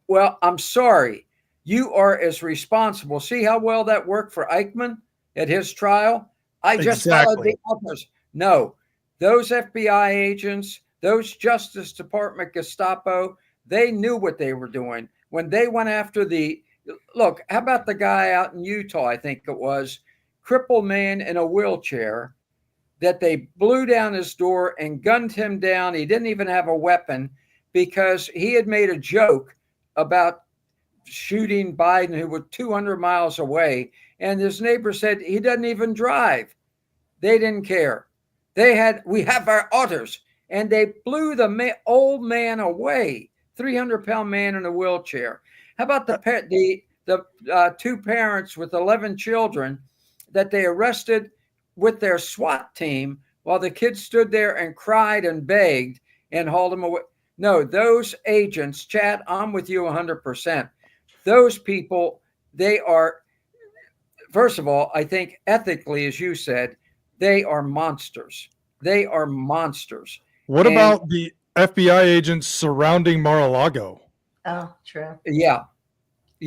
Well, I'm sorry. You are as responsible. See how well that worked for Eichmann at his trial? I just followed the others. No, those FBI agents, those Justice Department Gestapo, they knew what they were doing. When they went after look, how about the guy out in Utah, I think it was, crippled man in a wheelchair, that they blew down his door and gunned him down. He didn't even have a weapon because he had made a joke about shooting Biden, who was 200 miles away. And his neighbor said, he doesn't even drive. They didn't care. We have our orders. And they blew the old man away, 300-pound man in a wheelchair. How about the two parents with 11 children that they arrested with their SWAT team while the kids stood there and cried and begged and hauled them away? No, those agents, Chad, I'm with you 100%. Those people, they are, first of all, I think ethically, as you said, they are monsters. They are monsters. What about the FBI agents surrounding Mar-a-Lago? Oh, true. Yeah.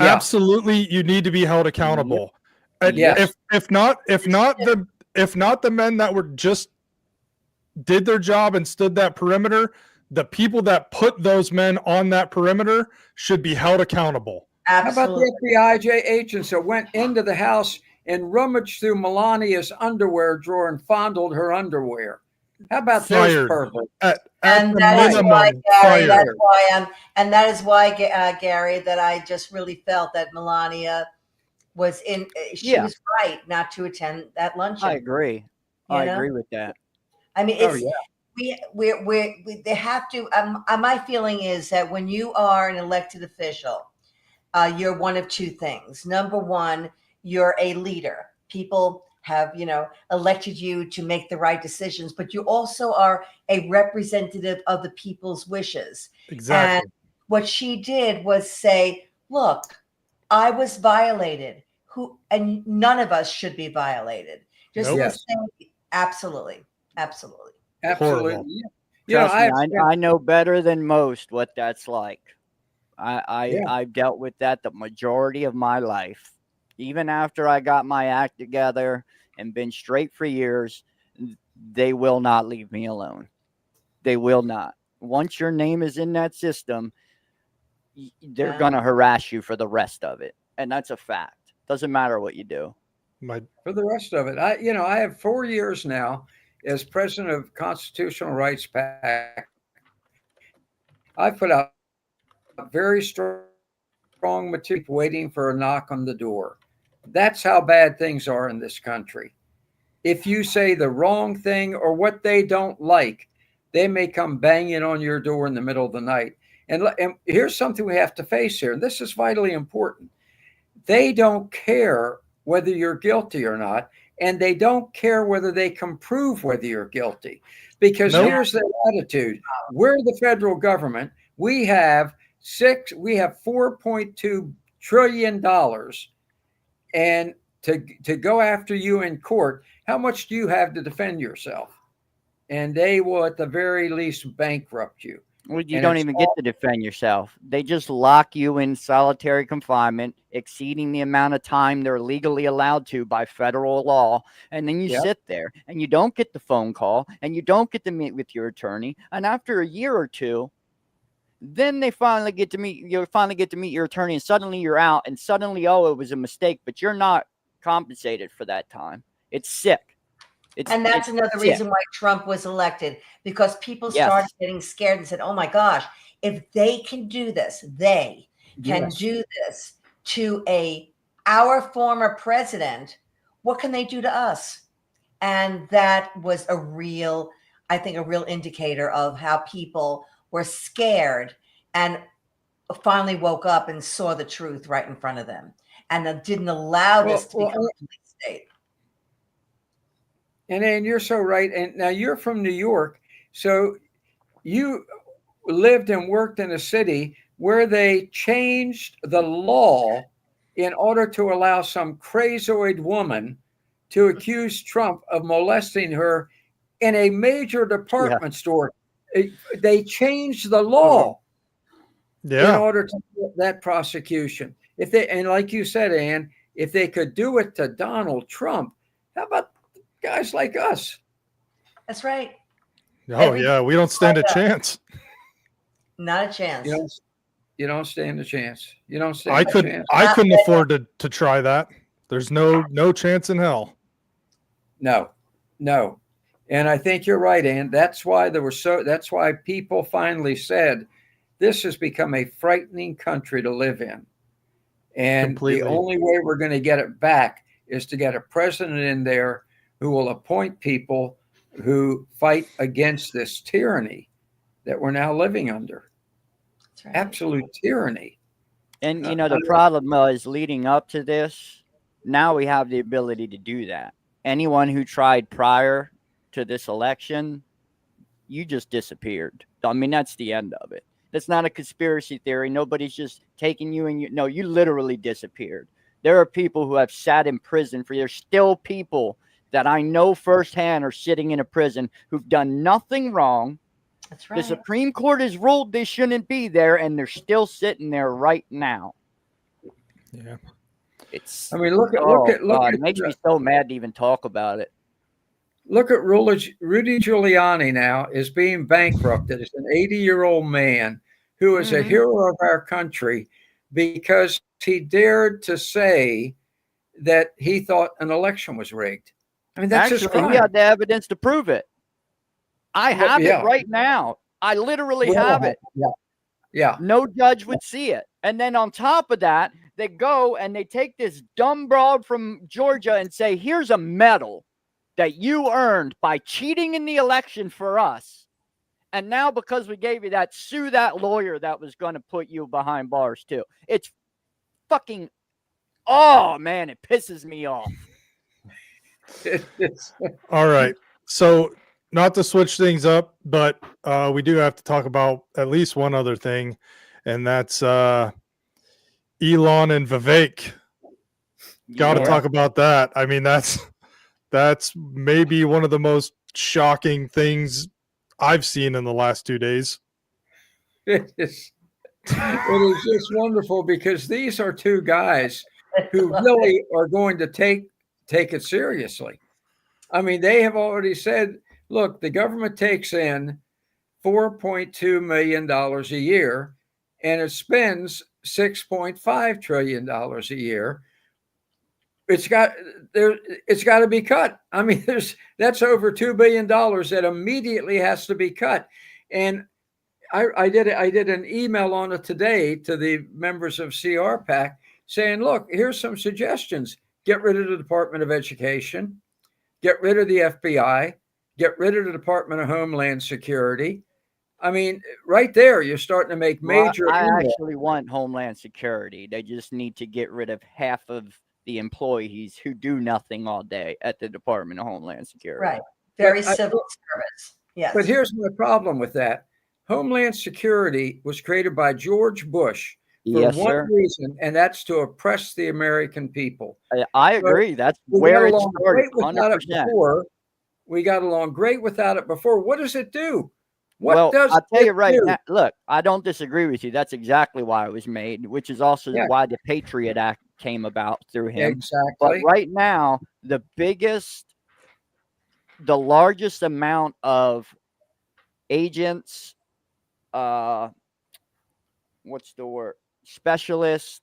Absolutely, you need to be held accountable. Yes. If not the men that were just did their job and stood that perimeter, the people that put those men on that perimeter should be held accountable. Absolutely. How about the FBI agents that went into the house and rummaged through Melania's underwear drawer and fondled her underwear? How about Fired. those perverts? At And the that is minimum, why, Gary, that's fired. why and that is why, Gary, that I just really felt that Melania was she Yeah. was right not to attend that luncheon. I agree. I agree with that. I mean, Oh, it's yeah. they have to. My feeling is that when you are an elected official, you're one of two things. Number one, you're a leader. People have, elected you to make the right decisions, but you also are a representative of the people's wishes. Exactly. And what she did was say, look, I was violated. And none of us should be violated. Just Nope. to Yes. say, absolutely. Absolutely. Absolutely. Horrible. You know, Trust me, I've I know better than most what that's like. Yeah. I've dealt with that the majority of my life. Even after I got my act together and been straight for years, they will not leave me alone. They will not. Once your name is in that system, they're Yeah. going to harass you for the rest of it. And that's a fact. Doesn't matter what you do. for the rest of it. I have 4 years now as president of Constitutional Rights PAC. I've put out very strong material waiting for a knock on the door. That's how bad things are in this country. If you say the wrong thing or what they don't like, they may come banging on your door in the middle of the night. And here's something we have to face here. And this is vitally important. They don't care whether you're guilty or not. And they don't care whether they can prove whether you're guilty. Because Nope. here's their attitude. We're the federal government. We have $4.2 trillion. And to go after you in court, how much do you have to defend yourself? And they will at the very least bankrupt you. Well, you And don't it's even get to defend yourself. They just lock you in solitary confinement, exceeding the amount of time they're legally allowed to by federal law. And then you Yep. sit there and you don't get the phone call and you don't get to meet with your attorney. And after a year or two, then you finally get to meet your attorney, and suddenly you're out, and suddenly, oh, it was a mistake, but you're not compensated for that time. It's sick. And that's another sick. reason why Trump was elected, because people started Yes. getting scared and said, oh my gosh, if they can do this, they can Yes. do this to our former president, what can they do to us? And that was I think a real indicator of how people were scared and finally woke up and saw the truth right in front of them, and then didn't allow this to become a police state. And you're so right. And now you're from New York, so you lived and worked in a city where they changed the law in order to allow some crazoid woman to accuse Trump of molesting her in a major department store. They changed the law in Yeah. order to get that prosecution. And like you said, Ann, if they could do it to Donald Trump, how about guys like us? That's right. Oh, yeah. We don't stand a chance. Not a chance. You don't stand a chance. You don't stand I a chance. I couldn't afford to try that. There's no chance in hell. No. And I think you're right, Ann. That's why that's why people finally said this has become a frightening country to live in. And Completely. the only way we're going to get it back is to get a president in there who will appoint people who fight against this tyranny that we're now living under. That's right. Absolute tyranny. And the problem is, leading up to this, now we have the ability to do that. Anyone who tried prior to this election, you just disappeared. I mean, that's the end of it. That's not a conspiracy theory. Nobody's just taking you and you literally disappeared. There are people who have sat in prison there's still people that I know firsthand are sitting in a prison who've done nothing wrong. That's right. The Supreme Court has ruled they shouldn't be there, and they're still sitting there right now. Yeah. I mean, look at it makes me so mad to even talk about it. Look at Rudy Giuliani now is being bankrupted as an 80-year-old man who is a hero of our country because he dared to say that he thought an election was rigged. I mean, that's his crime. He had the evidence to prove it. I have yeah. it right now. I literally We all have it. Yeah. Yeah. No judge would see it. And then on top of that, they go and they take this dumb broad from Georgia and say, here's a medal that you earned by cheating in the election for us. And now because we gave you that, sue that lawyer that was going to put you behind bars too. It's fucking, oh man, it pisses me off. All right. So, not to switch things up, but we do have to talk about at least one other thing, and that's Elon and Vivek. Got to Yeah. talk about that. I mean, that's maybe one of the most shocking things I've seen in the last 2 days. It is just wonderful because these are two guys who really are going to take it seriously. I mean, they have already said, look, the government takes in $4.2 million a year and it spends $6.5 trillion a year. It's got to be cut. I mean, that's over $2 billion that immediately has to be cut. And I did an email on it today to the members of CRPAC saying, look, here's some suggestions. Get rid of the Department of Education, get rid of the FBI, get rid of the Department of Homeland Security. I mean, right there, you're starting to make major. Well, I actually want Homeland Security. They just need to get rid of half of the employees who do nothing all day at the Department of Homeland Security. Right. Very civil service. Yes. But here's my problem with that. Homeland Security was created by George Bush for one reason, and that's to oppress the American people. I agree. That's where it started. 100%. We got along great without it before. What does it do? I'll tell you right now, look, I don't disagree with you. That's exactly why it was made, which is also why the Patriot Act came about through him. Exactly. But right now, the largest amount of agents, specialists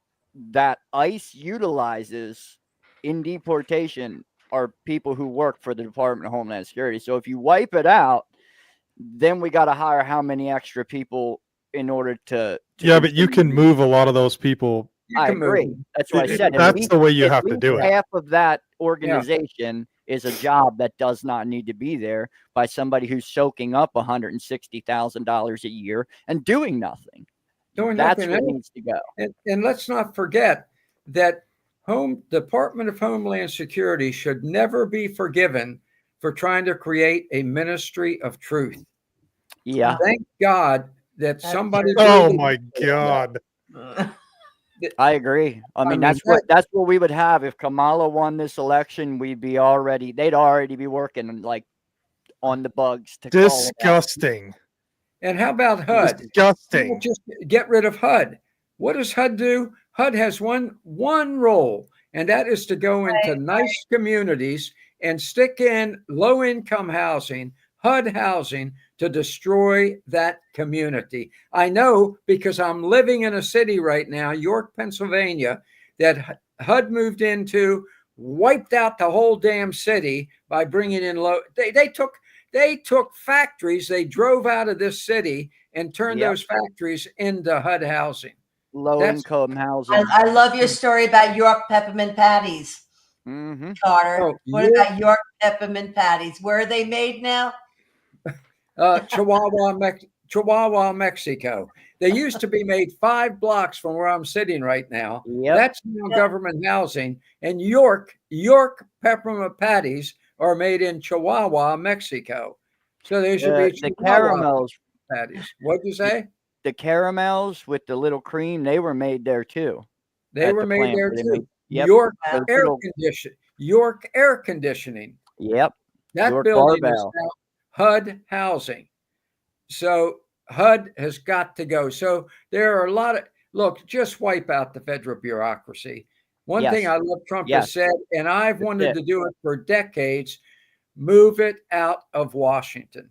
that ICE utilizes in deportation are people who work for the Department of Homeland Security. So if you wipe it out, then we got to hire how many extra people in order to yeah, but you can move a lot of those people. I agree. That's what I said. That's the way you have to do it. Half of that organization is a job that does not need to be there by somebody who's soaking up $160,000 a year and doing nothing. That's what needs to go. And let's not forget that Department of Homeland Security should never be forgiven for trying to create a ministry of truth. Yeah. Thank God that somebody. Oh my God. I agree. I mean, that's what we would have if Kamala won this election. They'd already be working like on the bugs to disgusting. And how about HUD? Disgusting. Just get rid of HUD. What does HUD do? HUD has one role, and that is to go into nice communities and stick in low-income housing, HUD housing, to destroy that community. I know because I'm living in a city right now, York, Pennsylvania, that HUD moved into, wiped out the whole damn city by bringing in They took factories, they drove out of this city and turned those factories into HUD housing. Low-income housing. I love your story about York peppermint patties, Carter. What about York peppermint patties? Where are they made now? Chihuahua, Mexico. They used to be made 5 blocks from where I'm sitting right now. That's now government housing. And York peppermint patties are made in Chihuahua, Mexico. So they should be the caramels patties. What'd you say? The caramels with the little cream, they were made there too. They were made there too. York air conditioning. Yep. That York building Barbell. is now HUD housing. So HUD has got to go. So there are a lot of just wipe out the federal bureaucracy. One thing I love Trump has said, and I've wanted to do it for decades, move it out of Washington.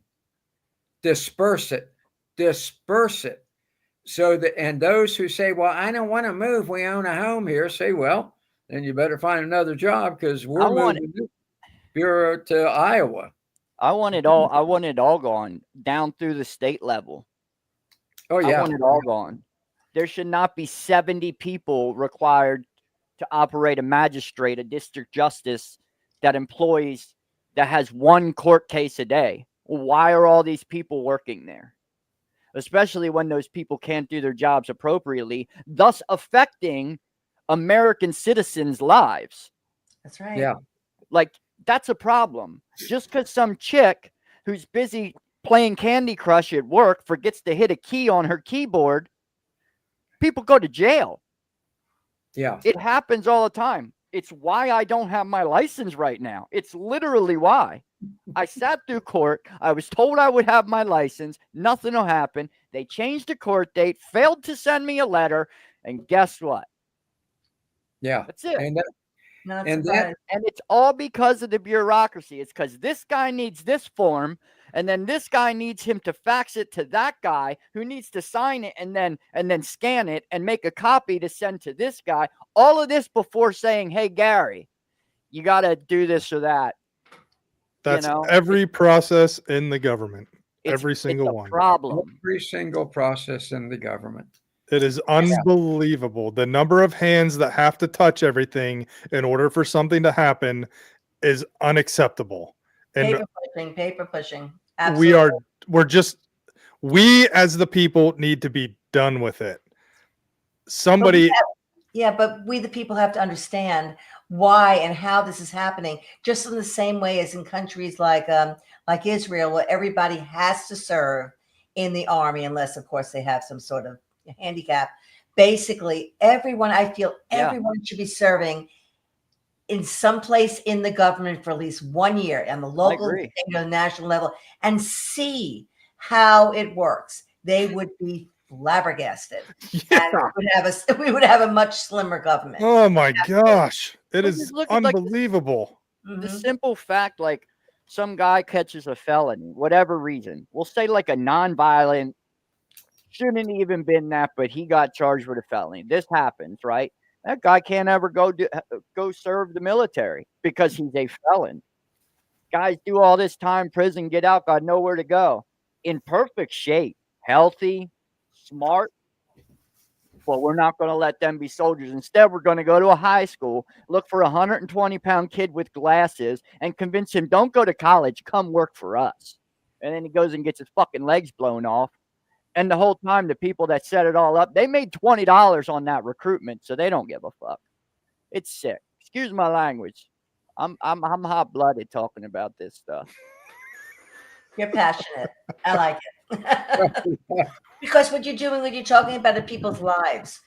Disperse it. So and those who say, well, I don't want to move, we own a home here, say, well, then you better find another job because we're moving the bureau to Iowa. I want it all. I want it all gone down through the state level. Oh I yeah. want it all gone. There should not be 70 people required to operate a magistrate, a district justice that has one court case a day. Why are all these people working there? Especially when those people can't do their jobs appropriately, thus affecting American citizens' lives. That's right. Yeah. Like, that's a problem. Just because some chick who's busy playing Candy Crush at work forgets to hit a key on her keyboard, people go to jail. Yeah. It happens all the time. It's why I don't have my license right now. It's literally why. I sat through court. I was told I would have my license. Nothing will happen. They changed the court date, failed to send me a letter, and guess what? Yeah. That's it. Not And surprised. And it's all because of the bureaucracy. It's because this guy needs this form, and then this guy needs him to fax it to that guy who needs to sign it and then scan it and make a copy to send to this guy. All of this before saying, "Hey, Gary, you got to do this or that." That's know, every process in the government. It's Every single a one. problem. every single process in the government. It is unbelievable. The number of hands that have to touch everything in order for something to happen is unacceptable. And Paper pushing. we Absolutely. we as the people need to be done with it. But we the people have to understand why and how this is happening. Just in the same way as in countries like Israel, where everybody has to serve in the army, unless of course they have some sort of handicap. Basically, I feel everyone should be serving in some place in the government for at least 1 year on the local, state, or national level, and see how it works. They would be flabbergasted. Yeah. And we would have a much slimmer government. Oh my gosh. It Well, is just look at, like, unbelievable. the Mhm. simple fact, like, some guy catches a felony, whatever reason. We'll say like a nonviolent, shouldn't even been that, but he got charged with a felony. This happens, right? That guy can't ever go serve the military because he's a felon. Guys do all this time, prison, get out, got nowhere to go. In perfect shape, healthy, smart. But we're not going to let them be soldiers. Instead, we're going to go to a high school, look for a 120-pound kid with glasses, and convince him, don't go to college, come work for us. And then he goes and gets his fucking legs blown off. And the whole time, the people that set it all up, they made $20 on that recruitment, so they don't give a fuck. It's sick. Excuse my language. I'm hot-blooded talking about this stuff. You're passionate. I like it. Because what you're doing when you're talking about the people's lives.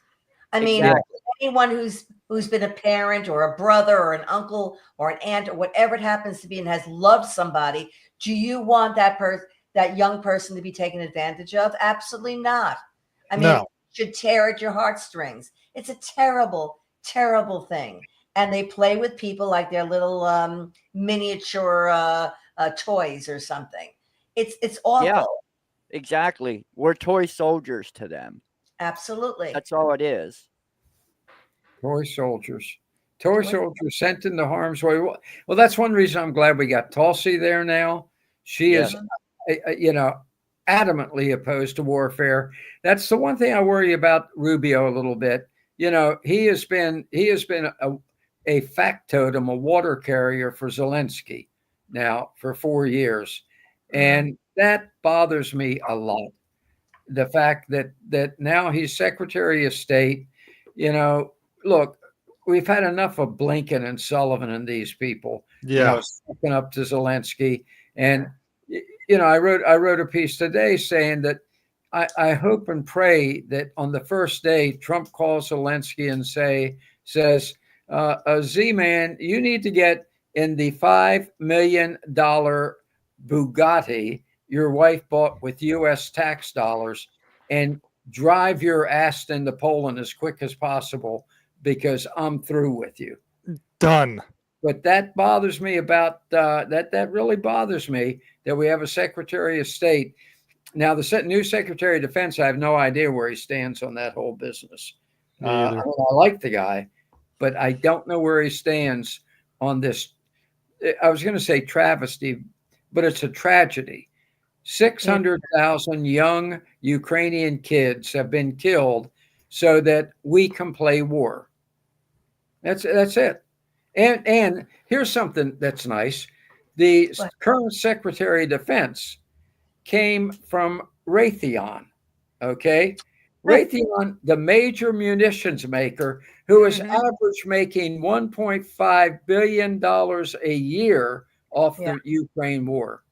I mean, anyone who's been a parent or a brother or an uncle or an aunt or whatever it happens to be and has loved somebody, do you want that young person to be taken advantage of? Absolutely not. I mean, it should tear at your heartstrings. It's a terrible, terrible thing. And they play with people like they're little miniature toys or something. It's awful. Yeah, exactly. We're toy soldiers to them. Absolutely. That's all it is. Toy soldiers. Toy soldiers sent into harm's way. Well, that's one reason I'm glad we got Tulsi there now. She is, adamantly opposed to warfare. That's the one thing I worry about Rubio a little bit. He has been a factotum, a water carrier for Zelensky now for 4 years. And that bothers me a lot. The fact that now he's Secretary of State, look, we've had enough of Blinken and Sullivan and these people, stepping up to Zelensky. And, I wrote a piece today saying that I hope and pray that on the first day, Trump calls Zelensky and says, Z-Man, you need to get in the $5 million Bugatti your wife bought with U.S. tax dollars and drive your ass into Poland as quick as possible because I'm through with you. Done. But that bothers me about that really bothers me that we have a Secretary of State. Now, the new Secretary of Defense, I have no idea where he stands on that whole business. I like the guy, but I don't know where he stands on this. I was going to say travesty, but it's a tragedy. 600,000 young Ukrainian kids have been killed so that we can play war. That's it. And here's something that's nice. The current Secretary of Defense came from Raytheon. Okay. Raytheon, the major munitions maker, who is average making $1.5 billion a year off the Ukraine war.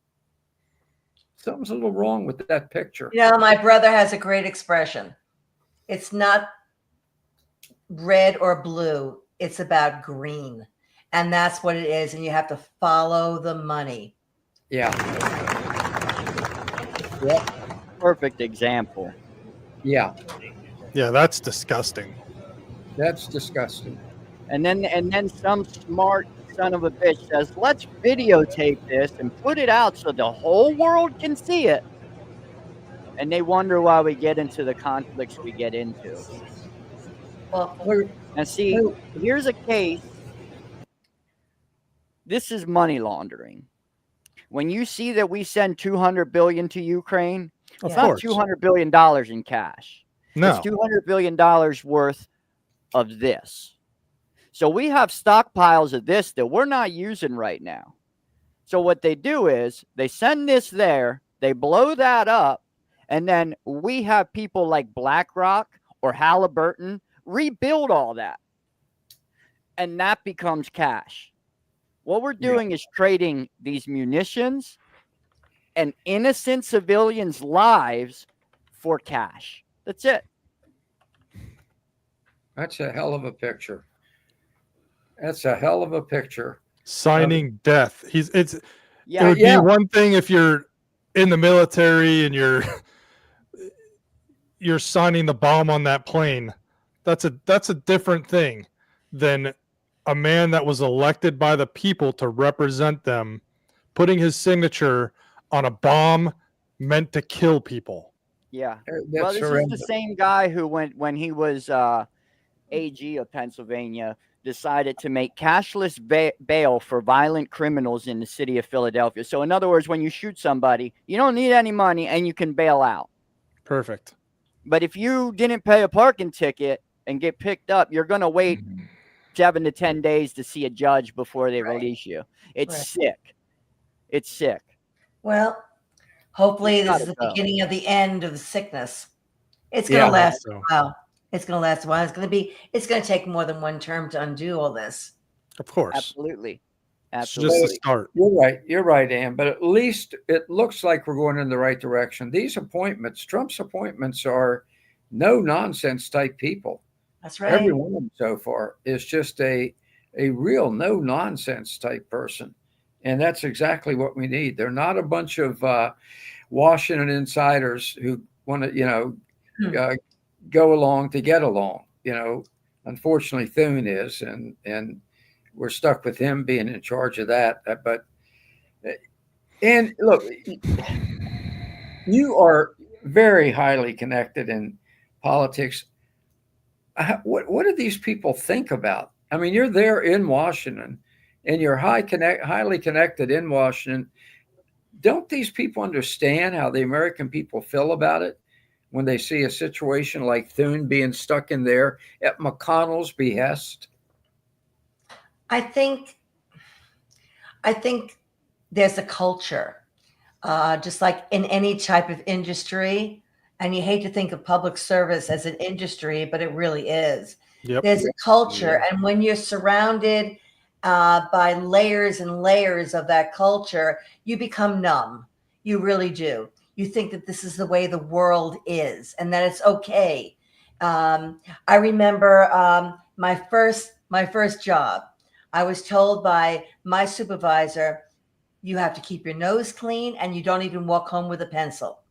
Something's a little wrong with that picture. You know, my brother has a great expression. It's not red or blue. It's about green. And that's what it is. And you have to follow the money. Yeah. Yep. Perfect example. Yeah. Yeah, that's disgusting. That's disgusting. And then some smart son of a bitch says, let's videotape this and put it out so the whole world can see it. And they wonder why we get into the conflicts we get into. Well, and see, here's a case. This is money laundering. When you see that we send $200 billion to Ukraine, it's not $200 billion in cash. No. It's $200 billion worth of this. So we have stockpiles of this that we're not using right now. So what they do is they send this there, they blow that up, and then we have people like BlackRock or Halliburton rebuild all that. And that becomes cash. What we're doing is trading these munitions and innocent civilians' lives for cash. That's it. That's a hell of a picture. That's a hell of a picture. Signing death. It would Yeah. be one thing if you're in the military and you're signing the bomb on that plane. That's a different thing than a man that was elected by the people to represent them, putting his signature on a bomb meant to kill people. Yeah. That's Well, this horrendous. is the same guy who when he was AG of Pennsylvania, decided to make cashless bail for violent criminals in the city of Philadelphia. So in other words, when you shoot somebody, you don't need any money and you can bail out. Perfect. But if you didn't pay a parking ticket and get picked up, you're going to wait 7 to 10 days to see a judge before they release you. It's sick. It's sick. Well, hopefully this is the beginning of the end of the sickness. It's going to last a while. It's going to last a while. It's going to take more than one term to undo all this. Of course. Absolutely. It's just a start. You're right, Ann. But at least it looks like we're going in the right direction. These appointments, Trump's appointments, are no nonsense type people. That's right. Every one of them so far is just a real no nonsense type person. And that's exactly what we need. They're not a bunch of Washington insiders who want to, go along to get along. Unfortunately, Thune is, and we're stuck with him being in charge of that. And look, you are very highly connected in politics. What do these people think about? I mean, you're there in Washington, and you're highly connected in Washington. Don't these people understand how the American people feel about it when they see a situation like Thune being stuck in there at McConnell's behest? I think there's a culture, just like in any type of industry. And you hate to think of public service as an industry, but it really is. Yep. There's a culture. And when you're surrounded by layers and layers of that culture, you become numb. You really do. You think that this is the way the world is and that it's okay. I remember my first job. I was told by my supervisor, you have to keep your nose clean and you don't even walk home with a pencil.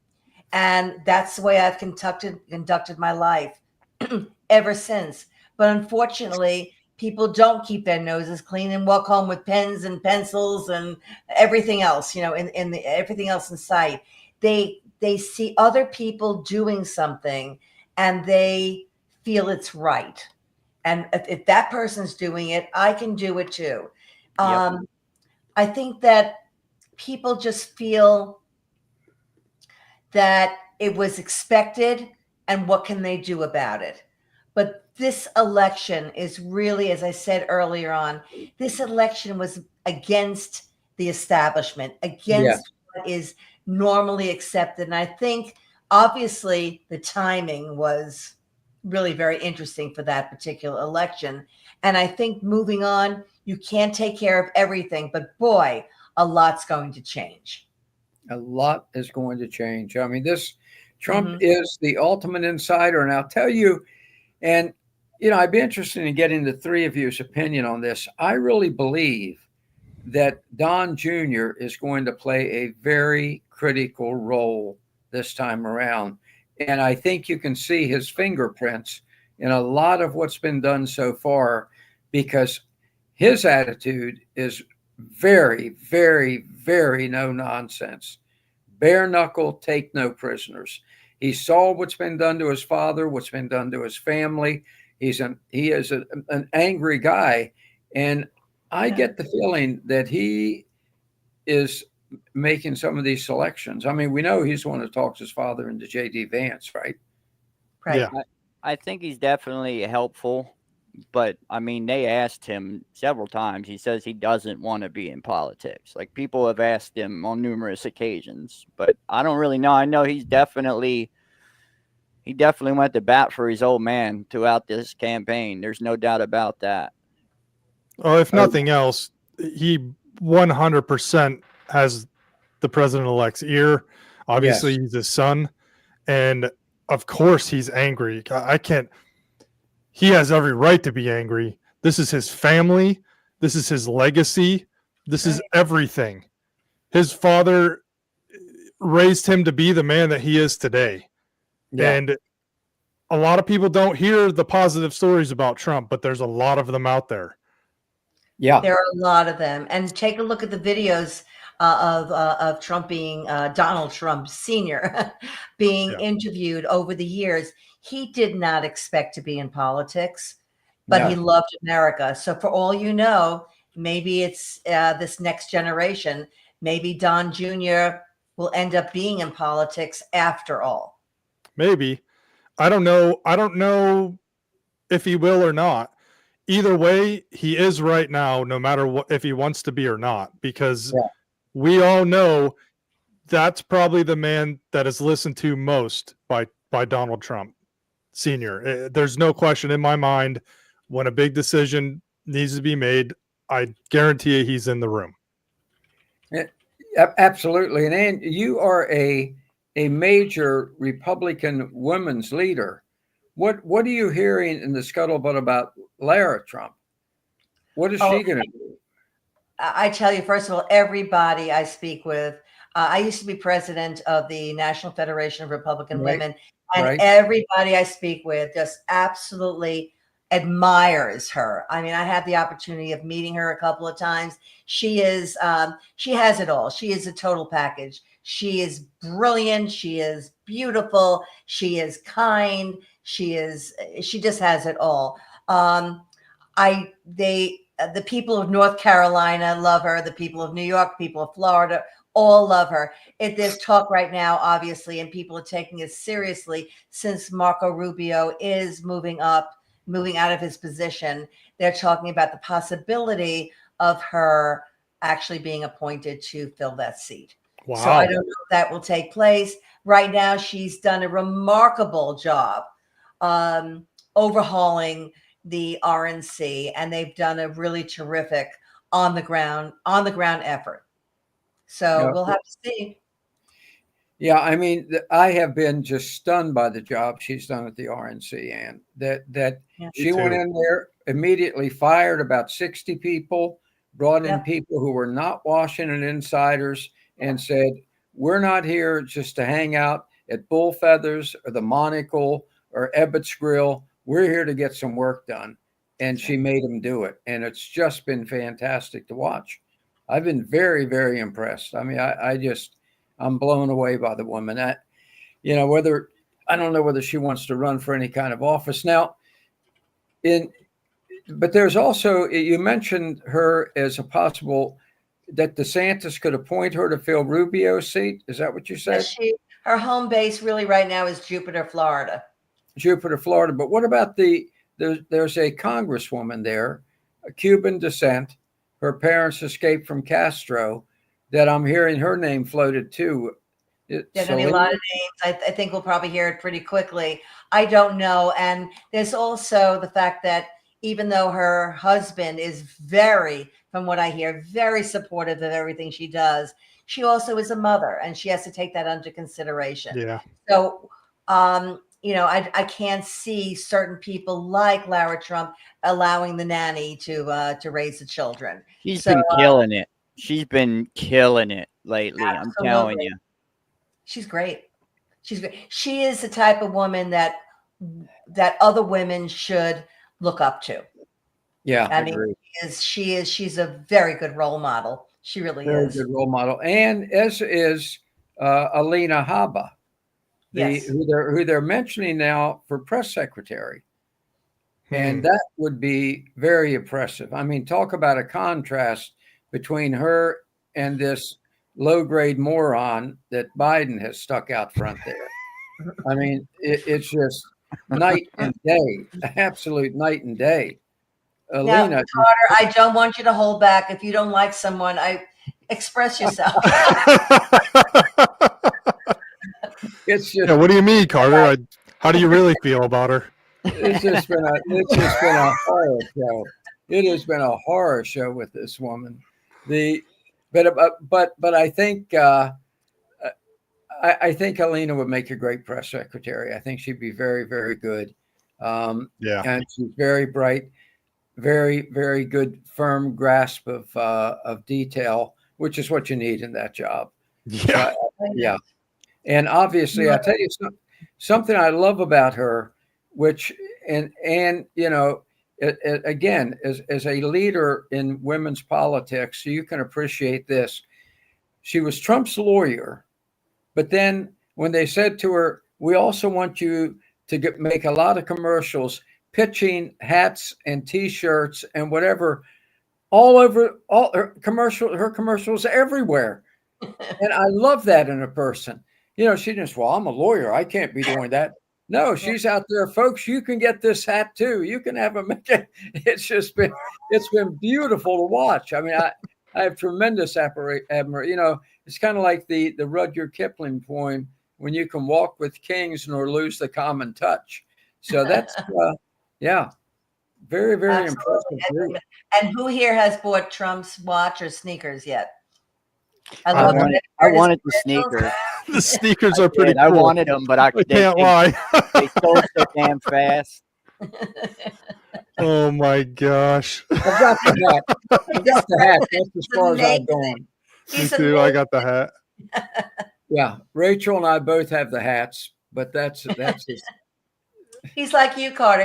And that's the way I've conducted my life ever since. But unfortunately, people don't keep their noses clean and walk home with pens and pencils and everything else, everything else in sight. They see other people doing something and they feel it's right. And if that person's doing it, I can do it too. I think that people just feel that it was expected and what can they do about it. But this election is really, as I said earlier on, this election was against the establishment, Yeah. against what is normally accepted. And I think obviously the timing was really very interesting for that particular election. And I think moving on, you can't take care of everything, but boy, a lot's going to change. A lot is going to change. I mean, this Trump Mhm. is the ultimate insider. And I'll tell you, and I'd be interested in getting the three of you's opinion on this. I really believe that Don Jr. is going to play a very critical role this time around. And I think you can see his fingerprints in a lot of what's been done so far, because his attitude is very, very, very no nonsense. Bare knuckle, take no prisoners. He saw what's been done to his father, what's been done to his family. He is an angry guy. And I get the feeling that he is making some of these selections. I mean, we know he's the one that talks his father into J.D. Vance, right? Right. Yeah. I think he's definitely helpful, but I mean, they asked him several times. He says he doesn't want to be in politics. Like, people have asked him on numerous occasions, but I don't really know. I know he definitely went to bat for his old man throughout this campaign. There's no doubt about that. Oh, if nothing else, he 100% has the president-elect's ear. Obviously, Yes. he's his son, and of course, he's angry. I can't. He has every right to be angry. This is his family. This is his legacy. This is everything. His father raised him to be the man that he is today. Yeah. And a lot of people don't hear the positive stories about Trump, but there's a lot of them out there. Yeah. There are a lot of them. And take a look at the videos of Trump being Donald Trump Sr. being interviewed over the years. He did not expect to be in politics, but he No. loved America. So for all you know, maybe it's this next generation. Maybe Don Jr. will end up being in politics after all. Maybe. I don't know. I don't know if he will or not. Either way, he is right now, no matter what, if he wants to be or not, because Yeah. we all know that's probably the man that is listened to most by Donald Trump Sr. There's no question in my mind, when a big decision needs to be made, I guarantee you he's in the room. Absolutely. And you are a major Republican women's leader. What are you hearing in the scuttlebutt about Lara Trump? What is she going to do? I tell you, first of all, everybody I speak with, I used to be president of the National Federation of Republican Right. Women, and Right. everybody I speak with just absolutely admires her. I mean, I had the opportunity of meeting her a couple of times. She is, she has it all. She is a total package. She is brilliant. She is beautiful. She is kind. She just has it all. The people of North Carolina love her. The people of New York, people of Florida, all love her. There's talk right now, obviously, and people are taking it seriously since Marco Rubio is moving out of his position. They're talking about the possibility of her actually being appointed to fill that seat. Wow. So I don't know if that will take place. Right now, she's done a remarkable job overhauling the RNC, and they've done a really terrific on the ground effort. So we'll have to see. Yeah, I mean, I have been just stunned by the job she's done at the RNC, and that she went in there, immediately fired about 60 people, brought in people who were not Washington insiders, and said, we're not here just to hang out at Bull Feathers or the Monocle or Ebbett's Grill. We're here to get some work done. And she made them do it. And it's just been fantastic to watch. I've been very, very impressed. I mean, I'm blown away by the woman. I don't know whether she wants to run for any kind of office now. But there's also, you mentioned her as a possible that DeSantis could appoint her to fill Rubio's seat. Is that what you said? Her home base really right now is Jupiter, Florida. Jupiter, Florida. But what about there's a congresswoman there, a Cuban descent. Her parents escaped from Castro, that I'm hearing her name floated too. There's going to be a lot of names. I think we'll probably hear it pretty quickly. I don't know. And there's also the fact that even though her husband is from what I hear, very supportive of everything she does, she also is a mother, and she has to take that under consideration. Yeah. So, I can't see certain people like Lara Trump allowing the nanny to raise the children. She's been killing it. She's been killing it lately. Absolutely. I'm telling you. She's great. She's great. She is the type of woman that other women should look up to. Yeah. I mean, she's a very good role model. She really is. Very good role model. And as is Alina Habba, who they're mentioning now for press secretary. And that would be very impressive. I mean, talk about a contrast between her and this low-grade moron that Biden has stuck out front there. I mean, it's just night and day, absolute night and day. Alina, now, Carter, I don't want you to hold back. If you don't like someone, express yourself. It's just, what do you mean, Carter? How do you really feel about her? It's just been a horror show. It has been a horror show with this woman. But I think I think Alina would make a great press secretary. I think she'd be very, very good. And she's very bright, very, very good, firm grasp of detail, which is what you need in that job. Yeah. Yeah. And obviously, I'll tell you something I love about her, which, and again, as a leader in women's politics, you can appreciate this. She was Trump's lawyer, but then when they said to her, we also want you to make a lot of commercials, pitching hats and T-shirts and whatever, all over her commercials everywhere. And I love that in a person. She just, well, I'm a lawyer, I can't be doing that. No, she's out there, folks. You can get this hat too. You can have a. It's been beautiful to watch. I mean, I have tremendous admiration. It's kind of like the Rudyard Kipling poem, when you can walk with kings nor lose the common touch. So that's very, very impressive. And who here has bought Trump's watch or sneakers yet? I wanted the sneakers. The sneakers are pretty cool. I wanted them, but I can't lie. They sold so damn fast. Oh my gosh. I've got the hat. That's as far as I've gone. Me too. I got the hat. Yeah. Rachel and I both have the hats, but that's just... He's like you, Carter.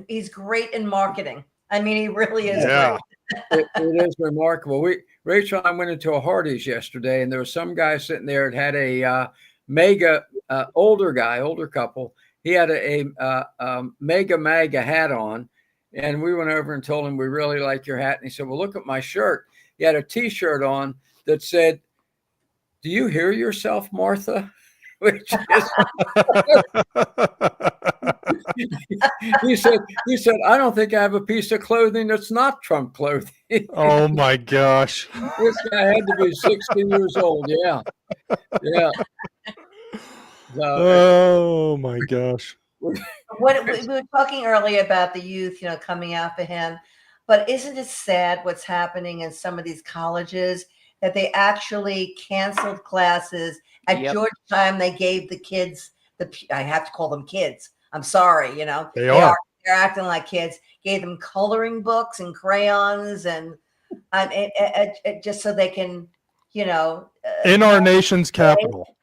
He's great in marketing. I mean, he really is. Yeah. It is remarkable. Rachel and I went into a Hardee's yesterday, and there was some guy sitting there that had a mega older couple. He had a mega MAGA hat on, and we went over and told him, we really like your hat. And he said, well, look at my shirt. He had a T-shirt on that said, do you hear yourself, Martha? Which is he said, I don't think I have a piece of clothing that's not Trump clothing. Oh my gosh. This guy had to be 60 years old. Yeah. Oh my gosh. We were talking earlier about the youth, coming out for him, but isn't it sad what's happening in some of these colleges, that they actually canceled classes at Georgetown? They gave the kids I have to call them kids. I'm sorry, they're acting like kids. Gave them coloring books and crayons and just so they can, in our nation's capital.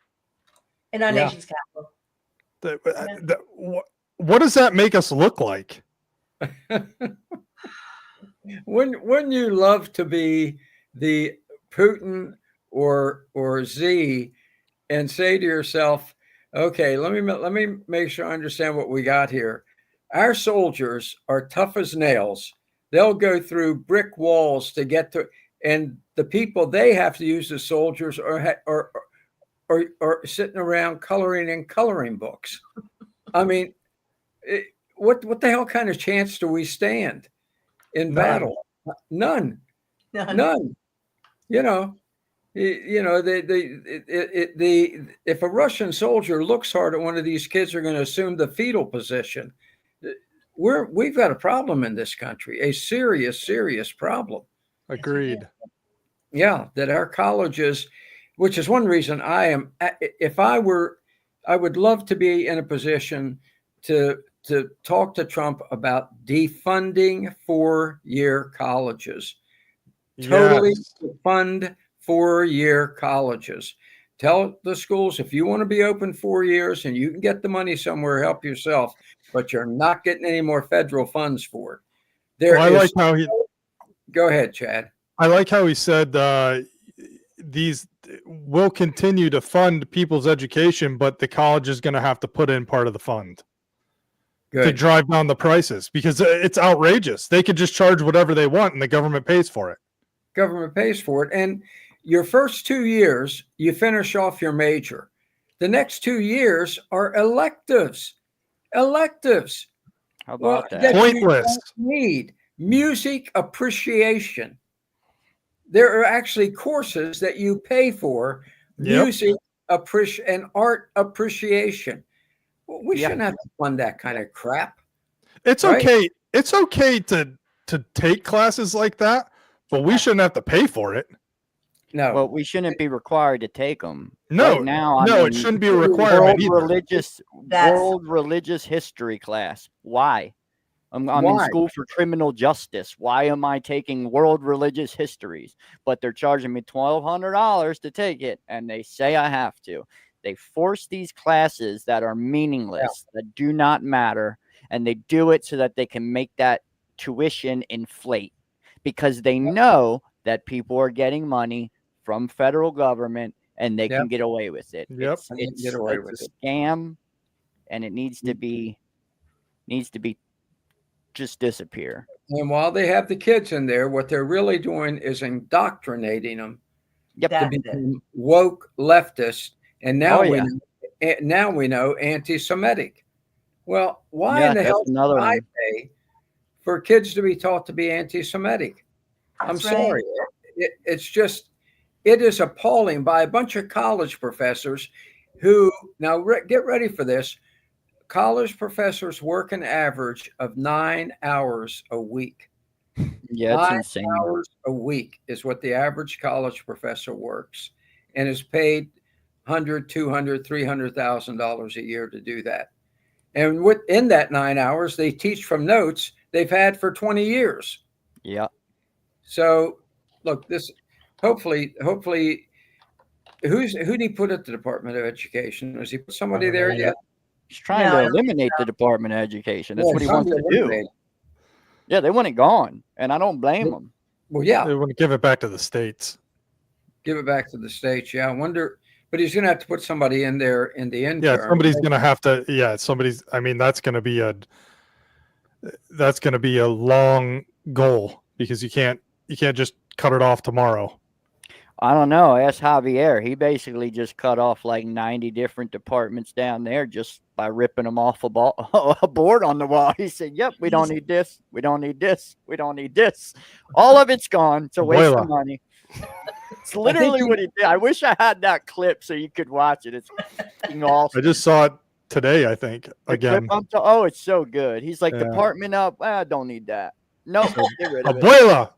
In our nation's capital. What does that make us look like? Wouldn't you love to be the Putin or Z and say to yourself, okay, let me make sure I understand what we got here. Our soldiers are tough as nails. They'll go through brick walls to get to, and the people they have to use as soldiers are sitting around coloring in coloring books. I mean, what the hell kind of chance do we stand in None. battle? None. You know, if a Russian soldier looks hard at one of these kids, are going to assume the fetal position. We've got a problem in this country, a serious problem. Agreed. Yeah, that our colleges, which is one reason I would love to be in a position to talk to Trump about defunding 4-year colleges. Totally fund 4-year colleges. Tell the schools, if you want to be open 4 years and you can get the money somewhere, help yourself, but you're not getting any more federal funds for it. Well, I like how he. Go ahead, Chad. I like how he said these will continue to fund people's education, but the college is going to have to put in part of the fund to drive down the prices, because it's outrageous. They could just charge whatever they want and the government pays for it. Government pays for it. And your first 2 years, you finish off your major. The next 2 years are electives. How about that? Pointless. Need music appreciation. There are actually courses that you pay for, music and art appreciation. We shouldn't have to fund that kind of crap. It's okay. It's okay to take classes like that, but we shouldn't have to pay for it. No. Well, we shouldn't be required to take them. No, right now, it shouldn't be a requirement either. World religious history class. Why? I'm in school for criminal justice. Why am I taking world religious histories? But they're charging me $1,200 to take it, and they say I have to. They force these classes that are meaningless, that do not matter, and they do it so that they can make that tuition inflate, because they know that people are getting money from federal government and they can get away with it. It's a scam, and it needs to be just disappear. And while they have the kids in there, what they're really doing is indoctrinating them to become woke leftists. And now we know anti-Semitic. Well, why in the hell should I pay for kids to be taught to be anti-Semitic? I'm sorry. It's just, it is appalling by a bunch of college professors who, now get ready for this. College professors work an average of 9 hours a week. Yeah, it's insane. 9 hours a week is what the average college professor works, and is paid $100,000, $200,000, $300,000 a year to do that. And within that 9 hours, they teach from notes they've had for 20 years. Yeah. So, look, this hopefully, who did he put at the Department of Education? Has he put somebody there yet? He's trying to eliminate the Department of Education. That's what he wants to do. Yeah, they want it gone, and I don't blame them. Well, yeah, they want to give it back to the states. Give it back to the states. Yeah, I wonder. But he's going to have to put somebody in there in the interim. Yeah, somebody's going to have to. Yeah, somebody's. I mean, that's going to be a long goal, because you can't just cut it off tomorrow. I don't know. Ask Javier. He basically just cut off like 90 different departments down there just by ripping them off a board on the wall. He said, "Yep, we don't need this. We don't need this. We don't need this. All of it's gone. It's a waste of money." It's literally what he did. I wish I had that clip so you could watch it. It's awesome. I just saw it today, I think, again. Oh, it's so good. He's like, department up. I don't need that. No, get rid of it. Abuela.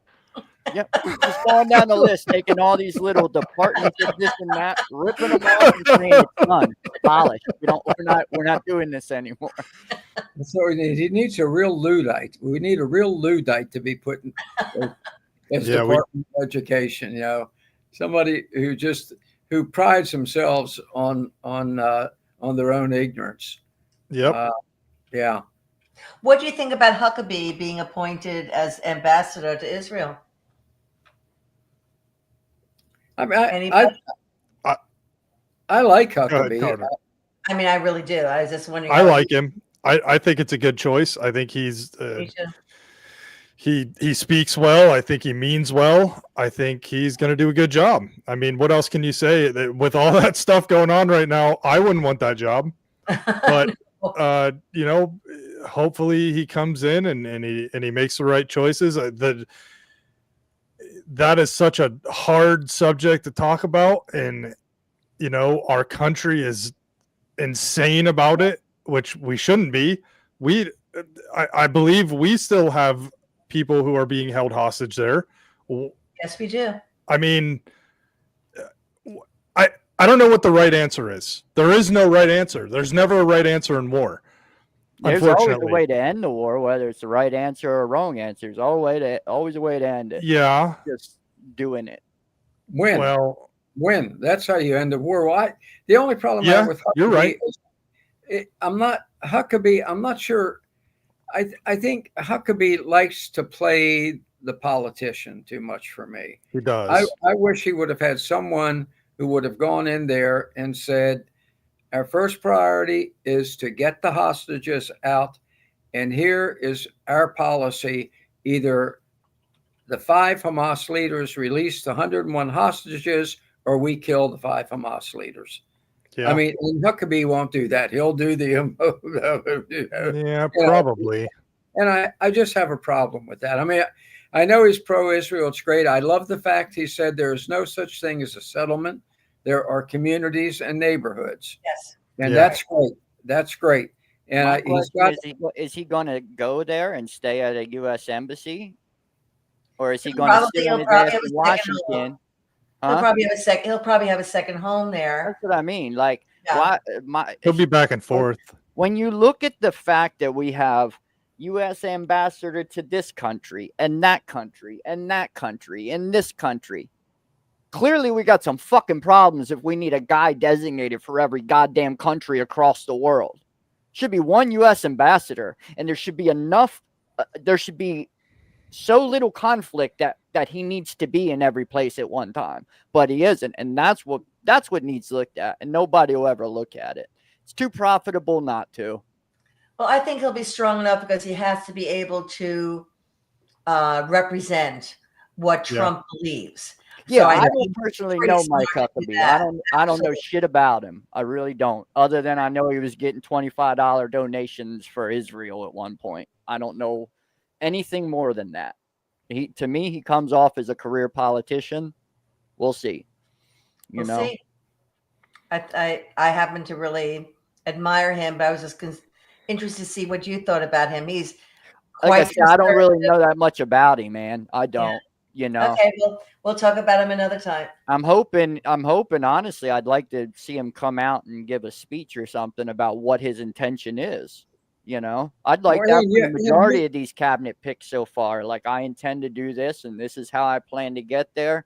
Yep, just going down the list, taking all these little departments of this and that, ripping them off and saying it's done, polished. We're not doing this anymore. So he needs a real Luddite. We need a real Luddite to be put in as Department of Education. You know, somebody who prides themselves on their own ignorance. Yep. Yeah. What do you think about Huckabee being appointed as ambassador to Israel? I mean, I like Huckabee. I mean, I really do. I was just wondering. I like him. I think it's a good choice. I think he's he speaks well. I think he means well. I think he's going to do a good job. I mean, what else can you say? With all that stuff going on right now, I wouldn't want that job. But you know, hopefully he comes in and he makes the right choices. That is such a hard subject to talk about, and you know, our country is insane about it, which we shouldn't be. I believe we still have people who are being held hostage there. Yes, we do. I mean, I don't know what the right answer is. There is no right answer. There's never a right answer in war. There's always a Unfortunately. way to end the war, whether it's the right answer or a wrong answer. There's always a way to end it. Yeah. Just doing it. Win. Well, Win. That's how you end the war. Well, the only problem I yeah, have with Huckabee you're right. is I'm not sure. I think Huckabee likes to play the politician too much for me. He does. I wish he would have had someone who would have gone in there and said, our first priority is to get the hostages out. And here is our policy. Either the 5 Hamas leaders release the 101 hostages, or we kill the 5 Hamas leaders. Yeah. I mean, and Huckabee won't do that. He'll do the yeah, probably. And I just have a problem with that. I mean, I know he's pro-Israel. It's great. I love the fact he said there is no such thing as a settlement. There are communities and neighborhoods. Yes. And Yeah. that's great. That's great. And My he's question got. is he going to go there and stay at a U.S. embassy? Or is he going to sit on his ass in Washington? He'll probably have a second. He'll probably have a second home there. That's what I mean. Like, Yeah. He'll be back and forth. When you look at the fact that we have U.S. ambassador to this country and that country and that country and this country, clearly we got some fucking problems if we need a guy designated for every goddamn country across the world. Should be one U.S. ambassador, and there should be enough. There should be so little conflict that he needs to be in every place at one time, but he isn't, and that's what needs looked at, and nobody will ever look at it. It's too profitable not to. Well, I think he'll be strong enough because he has to be able to represent what Trump believes. Yeah, So I think don't personally pretty know smart Mike to do Huckabee. that. I don't know shit about him. I really don't. Other than I know he was getting $25 donations for Israel at one point. I don't know anything more than that. To me, he comes off as a career politician. We'll see. We'll see. I happen to really admire him, but I was just interested to see what you thought about him. He's like I quite said, I don't really conservative. know that much about him, man. I don't. Yeah. You know. Okay, well, we'll talk about him another time. I'm hoping, honestly, I'd like to see him come out and give a speech or something about what his intention is. You know, I'd like Well, that for yeah, the majority of these cabinet picks so far. Like, I intend to do this, and this is how I plan to get there.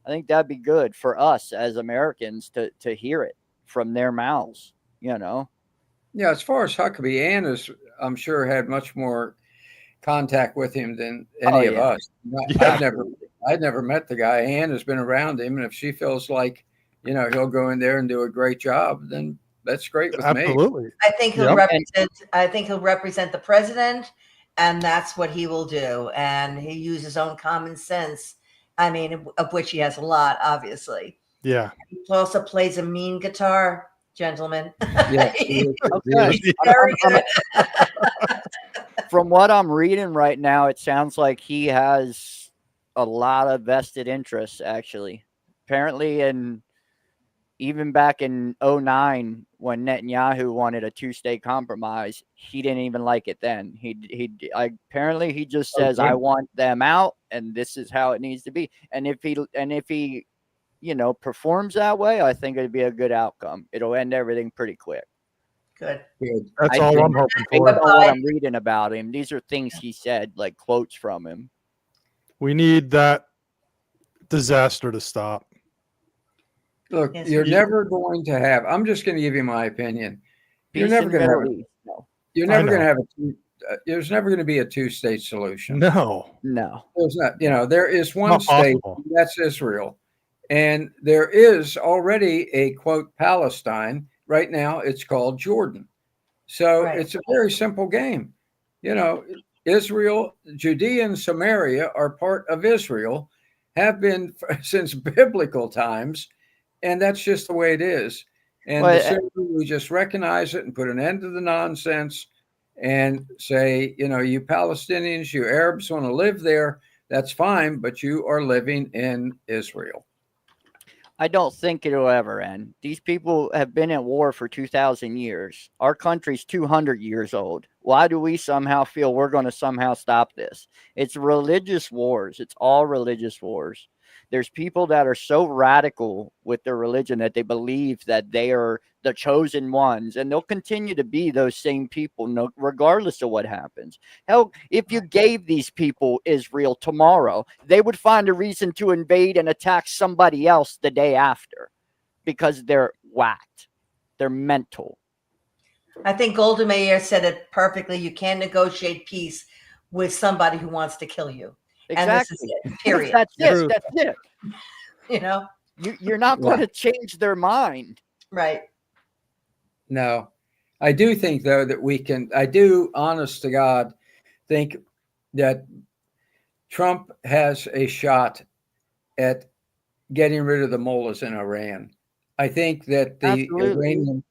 I think that'd be good for us as Americans to hear it from their mouths, you know? Yeah, as far as Huckabee, Ann has, I'm sure, had much more contact with him than any of us. Yeah. I'd never met the guy. Ann has been around him, and if she feels like, you know, he'll go in there and do a great job, then that's great with me. Absolutely. I think he'll represent. I think he'll represent the president, and that's what he will do. And he uses his own common sense. I mean, of which he has a lot, obviously. Yeah. He also plays a mean guitar, gentlemen. Yeah. Okay. Very good. From what I'm reading right now, it sounds like he has a lot of vested interests, actually. Apparently, even back in 2009, when Netanyahu wanted a 2-state compromise, he didn't even like it then. Apparently he just says, I want them out, and this is how it needs to be. And if he you know, performs that way, I think it'd be a good outcome. It'll end everything pretty quick. Good. That's all I'm hoping Based for. on what I'm reading about him, these are things he said, like quotes from him. We need that disaster to stop. Look, Yes, you're we- never going to have. I'm just going to give you my opinion. You're Peace never in going to Middle have. East. No. You're I never going to know. have there's never going to be a 2-state solution. No. No. There's not. You know, there is one Not state. possible. That's Israel, and there is already a quote Palestine right now. It's called Jordan. So Right. it's a very simple game. You know, Israel, Judea and Samaria are part of Israel, have been since biblical times, and that's just the way it is. And the sooner we just recognize it and put an end to the nonsense and say, you Palestinians, you Arabs want to live there, that's fine, but you are living in Israel. I don't think it'll ever end. These people have been at war for 2,000 years. Our country's 200 years old. Why do we somehow feel we're going to somehow stop this? It's religious wars. It's all religious wars. There's people that are so radical with their religion that they believe that they are the chosen ones, and they'll continue to be those same people regardless of what happens. Hell, if you gave these people Israel tomorrow, they would find a reason to invade and attack somebody else the day after because they're whacked. They're mental. I think Golda Meir said it perfectly. You can't negotiate peace with somebody who wants to kill you. Exactly. And this is it, period. That's it. That's it. You're not going to change their mind. Right. No. I do think, though, that I do, honest to God, think that Trump has a shot at getting rid of the mullahs in Iran. I think that the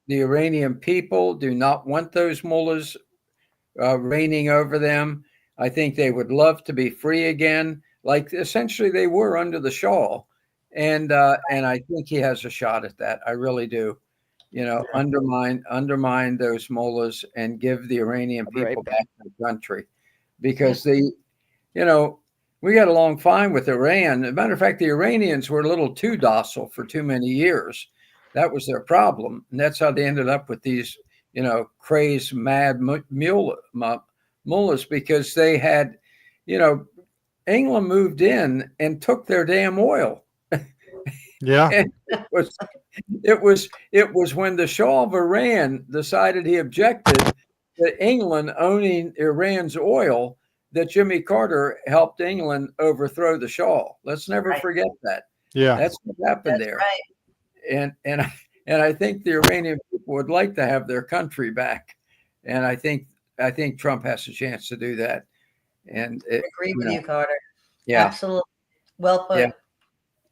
Iranian people do not want those mullahs reigning over them. I think they would love to be free again, like essentially they were under the Shah. And I think he has a shot at that. I really do. Undermine those mullahs and give the Iranian people back the country, because we got along fine with Iran. As a matter of fact, the Iranians were a little too docile for too many years. That was their problem. And that's how they ended up with these, crazed, mad mullahs, because they had, England moved in and took their damn oil. Yeah. And it was when the Shah of Iran decided he objected to England owning Iran's oil that Jimmy Carter helped England overthrow the Shah. Let's never forget that. Yeah. That's what happened there. Right. And I think the Iranian people would like to have their country back. And I think Trump has a chance to do that. And I agree with you, Carter. Yeah. Absolutely. Well put. Yeah.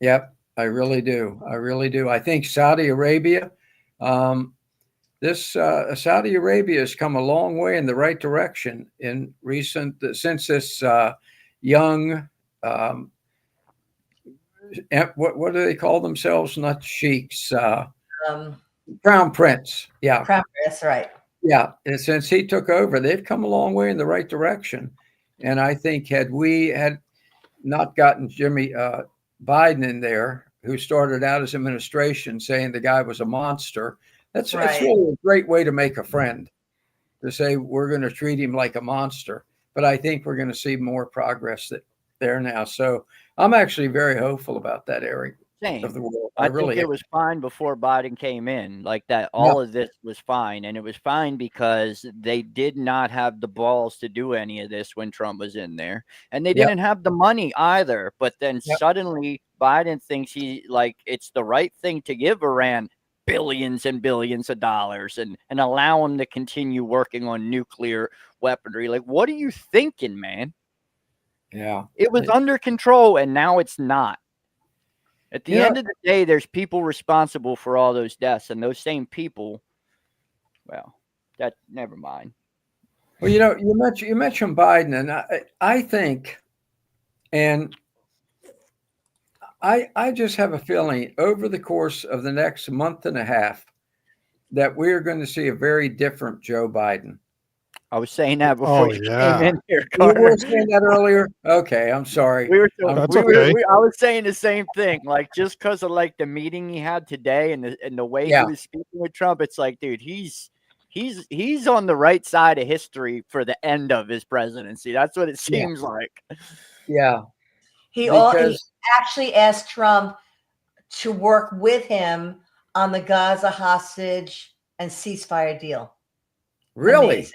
Yep. I really do. I think Saudi Arabia, Saudi Arabia has come a long way in the right direction since this young, what do they call themselves? Not sheiks, Crown Prince. Yeah. Crown Prince, right. Yeah. And since he took over, they've come a long way in the right direction. And I think had we not gotten Jimmy Biden in there, who started out his administration saying the guy was a monster, that's really a great way to make a friend, to say we're going to treat him like a monster. But I think we're going to see more progress there now. So I'm actually very hopeful about that area of the world. I think it was fine before Biden came in, like that. All of this was fine. And it was fine because they did not have the balls to do any of this when Trump was in there. And they didn't have the money either. But then suddenly Biden thinks it's the right thing to give Iran billions and billions of dollars and allow them to continue working on nuclear weaponry. Like, what are you thinking, man? Yeah. It was under control, and now it's not. At the end of the day, there's people responsible for all those deaths, and those same people, never mind. Well, you mentioned Biden, and I think, and I just have a feeling over the course of the next month and a half that we're going to see a very different Joe Biden. I was saying that before you came in here, You Carter. were saying that earlier? Okay, I'm sorry. I okay. was saying the same thing. Like, just because of the meeting he had today and the way he was speaking with Trump, it's like, dude, he's on the right side of history for the end of his presidency. That's what it seems like. Yeah. He actually asked Trump to work with him on the Gaza hostage and ceasefire deal. Really? Amazing.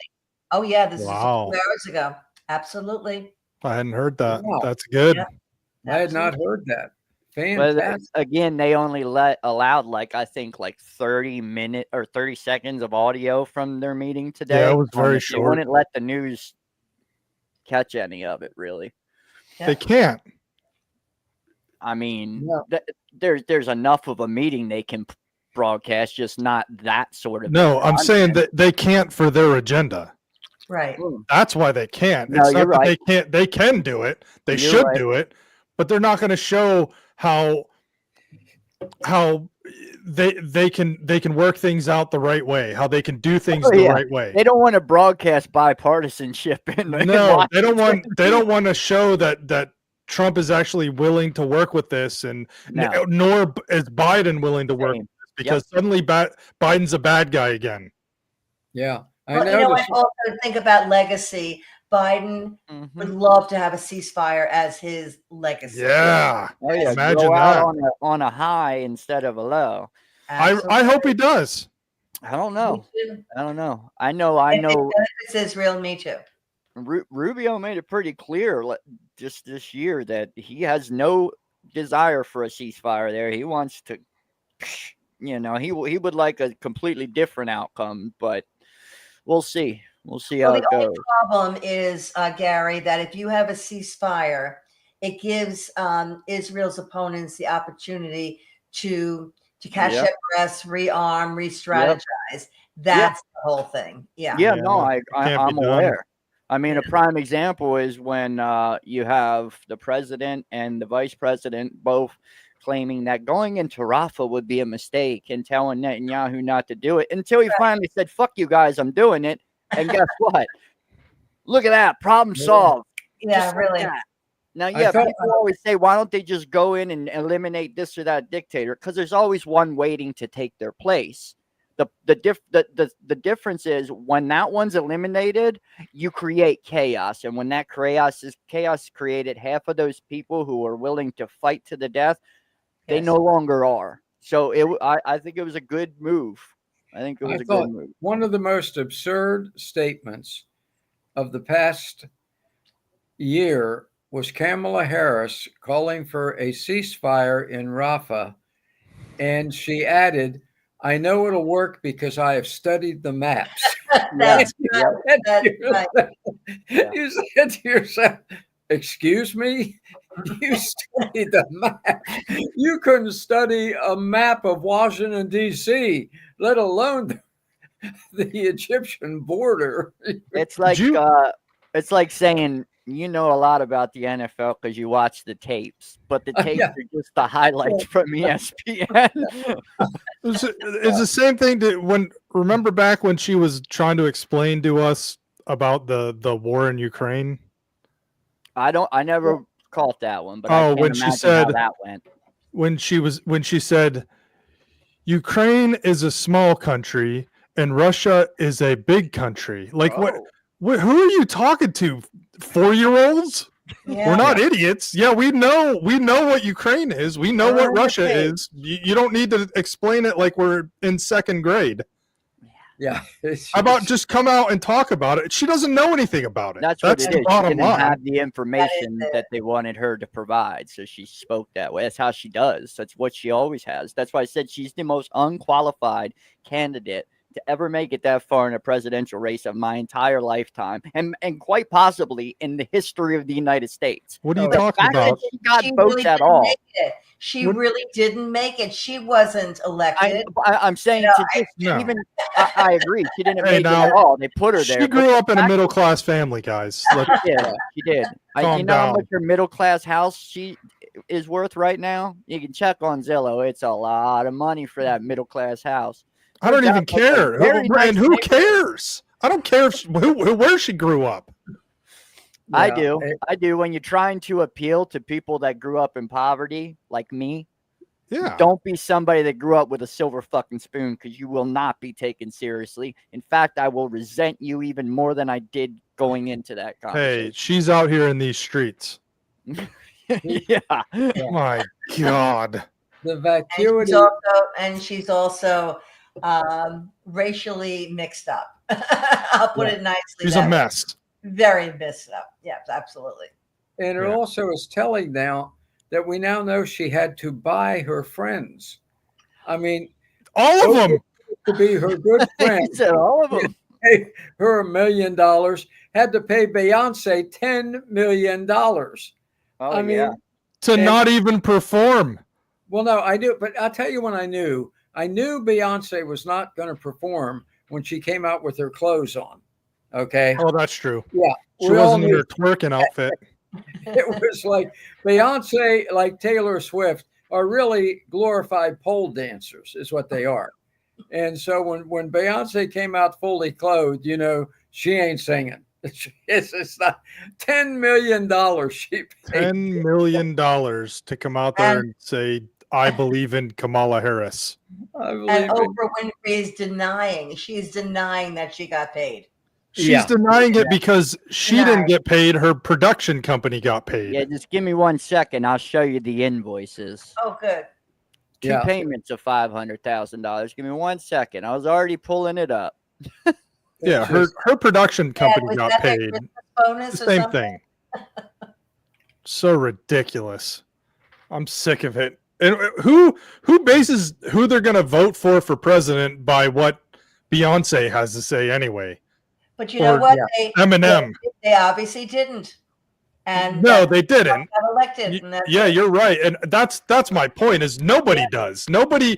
Oh, yeah. This is 2 Wow. hours ago. Absolutely. I hadn't heard that. Wow. That's good. Yeah. I had not heard that. But Fantastic. again, they only allowed 30 seconds of audio from their meeting today. Yeah, it was very They short. wouldn't let the newscast catch any of it, really. They can't. I mean, Yeah. there's enough of a meeting they can broadcast, just not that sort of. No, I'm saying that they can't for their agenda. Right. That's why they can't. No, It's you're not that right. they can't. They can do it. They You're should right. do it, but they're not going to show how they can work things out the right way, how they can do things the right way. They don't want to broadcast bipartisanship. No, they don't want to show that Trump is actually willing to work with this, and No. nor is Biden willing to work Same. with this, because suddenly Biden's a bad guy again. Yeah. Well, I also think about legacy. Biden would love to have a ceasefire as his legacy. Yeah. Oh, yeah. Imagine Go out that. on a high instead of a low. I hope he does. I don't know. I don't know. I know. It's Israel. Me too. Rubio made it pretty clear just this year that he has no desire for a ceasefire there. He wants to, he would like a completely different outcome, but we'll see. We'll see how it goes. The problem is, Gary, that if you have a ceasefire, it gives Israel's opponents the opportunity to catch their breaths, rearm, re-strategize. That's the whole thing. Yeah. Yeah, no, I'm aware. I mean, Yeah. a prime example is when you have the president and the vice president both claiming that going into Rafah would be a mistake and telling Netanyahu not to do it until he finally said, "Fuck you guys, I'm doing it." And guess what? Look at that. Problem solved. Yeah, Just like really. that. Now, people always say, why don't they just go in and eliminate this or that dictator? Because there's always one waiting to take their place. The difference is when that one's eliminated, you create chaos. And when that chaos is created, half of those people who are willing to fight to the death, they no longer are. So I think it was a good move. I think it was a good move. One of the most absurd statements of the past year was Kamala Harris calling for a ceasefire in Rafah. And she added, "I know it'll work because I have studied the maps." That's right. You said to yourself, "Excuse me? You studied the map. You couldn't study a map of Washington, D.C., let alone the Egyptian border." It's like saying you know a lot about the NFL because you watch the tapes, but the tapes are just the highlights from ESPN. It's the same thing remember back when she was trying to explain to us about the war in Ukraine? I never caught that one, but I can't when she imagine said how that went. When she said Ukraine is a small country and Russia is a big country. Like what who are you talking to? 4-year-olds? Yeah. We're not idiots. Yeah, we know what Ukraine is. We know what Russia is. You don't need to explain it like we're in second grade. Yeah. How about just come out and talk about it? She doesn't know anything about it. That's what it the is. bottom She didn't line. have the information that they wanted her to provide, so she spoke that way. That's how she does. That's what she always has. That's why I said she's the most unqualified candidate to ever make it that far in a presidential race of my entire lifetime, and quite possibly in the history of the United States. What are you The talking fact that about? she got votes really at didn't all. make it. She really didn't make it. She wasn't elected. I'm saying even I agree. She didn't make it at all. They put her there. She grew up in a middle class family, guys. Yeah, she did. You know how much her middle class house she is worth right now? You can check on Zillow. It's a lot of money for that middle class house. I don't even care. And who cares? I don't care where she grew up. I do. When you're trying to appeal to people that grew up in poverty, like me, don't be somebody that grew up with a silver fucking spoon, because you will not be taken seriously. In fact, I will resent you even more than I did going into that conversation. Hey, she's out here in these streets. Yeah. My God. The vacuity. And she's also racially mixed up. I'll put it nicely. She's a mess. Very messed up. Yes, absolutely. And it also is telling now that we now know she had to buy her friends. I mean, all of them to be her good friends. All of them. pay her $1 million, had to pay Beyonce $10 million. Oh, I mean, yeah. To And- not even perform. well, no, I knew, but I'll tell you when I knew Beyonce was not going to perform when she came out with her clothes on. Okay. Oh, that's true. Yeah. She we all wasn't in knew her twerking outfit. it was like Beyonce, like Taylor Swift, are really glorified pole dancers, is what they are. And so when Beyonce came out fully clothed, you know, she ain't singing. It's not $10 million she paid. $10 million to come out there and say, I believe in Kamala Harris. I And believe it. Oprah Winfrey is denying. She's denying that she got paid. She's Yeah. denying it because she didn't get paid. Her production company got paid. Yeah, just give me 1 second. I'll show you the invoices. Oh, good. Two Yeah. payments of $500,000. Give me 1 second. I was already pulling it up. Yeah, It's her just- production company was got that their paid. Christmas bonus The or same something? thing. So ridiculous. I'm sick of it. And who bases who they're going to vote for president by what Beyonce has to say anyway? But you know Or- what? yeah. Eminem. They obviously didn't. And No, that's they didn't. got elected. And that's Yeah, it. you're right, and that's my point. Is nobody does. Nobody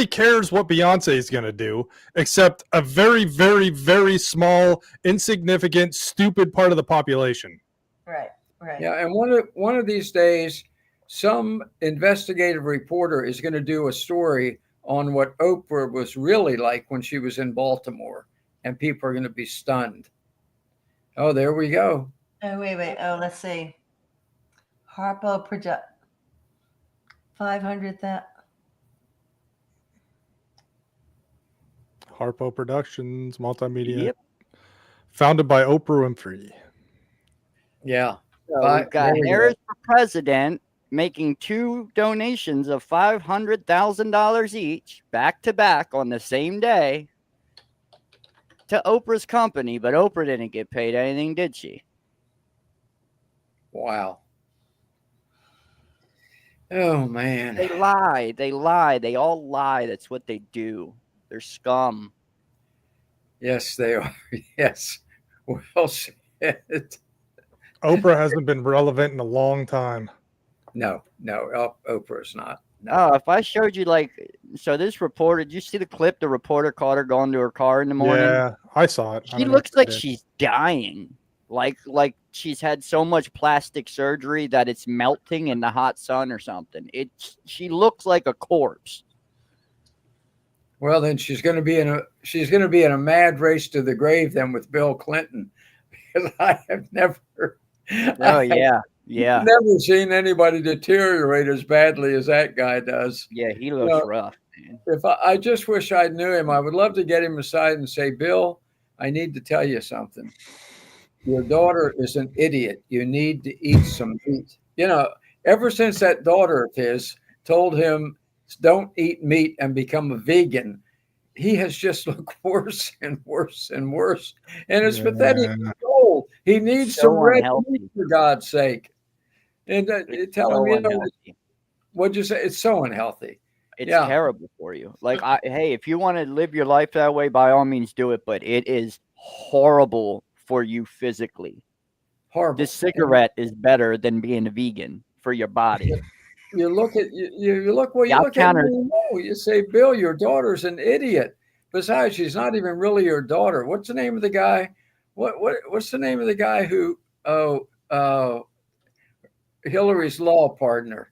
cares what Beyonce is going to do, except a very, very, very small, insignificant, stupid part of the population. Right. Right. Yeah, and one of these days, some investigative reporter is going to do a story on what Oprah was really like when she was in Baltimore, and people are going to be stunned. Oh, there we go. Oh, wait. Oh, let's see. Harpo Product 500,000. Harpo Productions, multimedia, Yep. founded by Oprah Winfrey. Yeah. So But we've got there we go. Harris for president making 2 donations of $500,000 each back to back on the same day to Oprah's company, but Oprah didn't get paid anything, did she? Wow. Oh man. They lie. They lie. They all lie. That's what they do. They're scum. Yes, they are. Yes. Well said. Oprah hasn't been relevant in a long time. No, Oprah's not. No. Oh, if I showed you so this reporter, did you see the clip? The reporter caught her going to her car in the morning. Yeah, I saw it. I She don't know looks if you like did. she's dying. Like she's had so much plastic surgery that it's melting in the hot sun or something. She looks like a corpse. Well, then she's going to be in a mad race to the grave then with Bill Clinton, because I have never. Oh yeah. Yeah. Never seen anybody deteriorate as badly as that guy does. Yeah, he looks rough, man. If I just wish I knew him, I would love to get him aside and say, Bill, I need to tell you something. Your daughter is an idiot. You need to eat some meat. You know, ever since that daughter of his told him, don't eat meat and become a vegan, he has just looked worse and worse and worse. And it's pathetic. He's old. He needs So some red unhealthy. meat, for God's sake. And It's tell so him, you know, unhealthy. what'd you say? It's so unhealthy. It's Yeah. terrible for you. Like, hey, if you want to live your life that way, by all means do it. But it is horrible for you physically. Horrible. This cigarette is better than being a vegan for your body. You look at you look well. You Yeah, I'll look at counter- me, you say, Bill, your daughter's an idiot. Besides, she's not even really your daughter. What's the name of the guy? What's the name of the guy who? Hillary's law partner.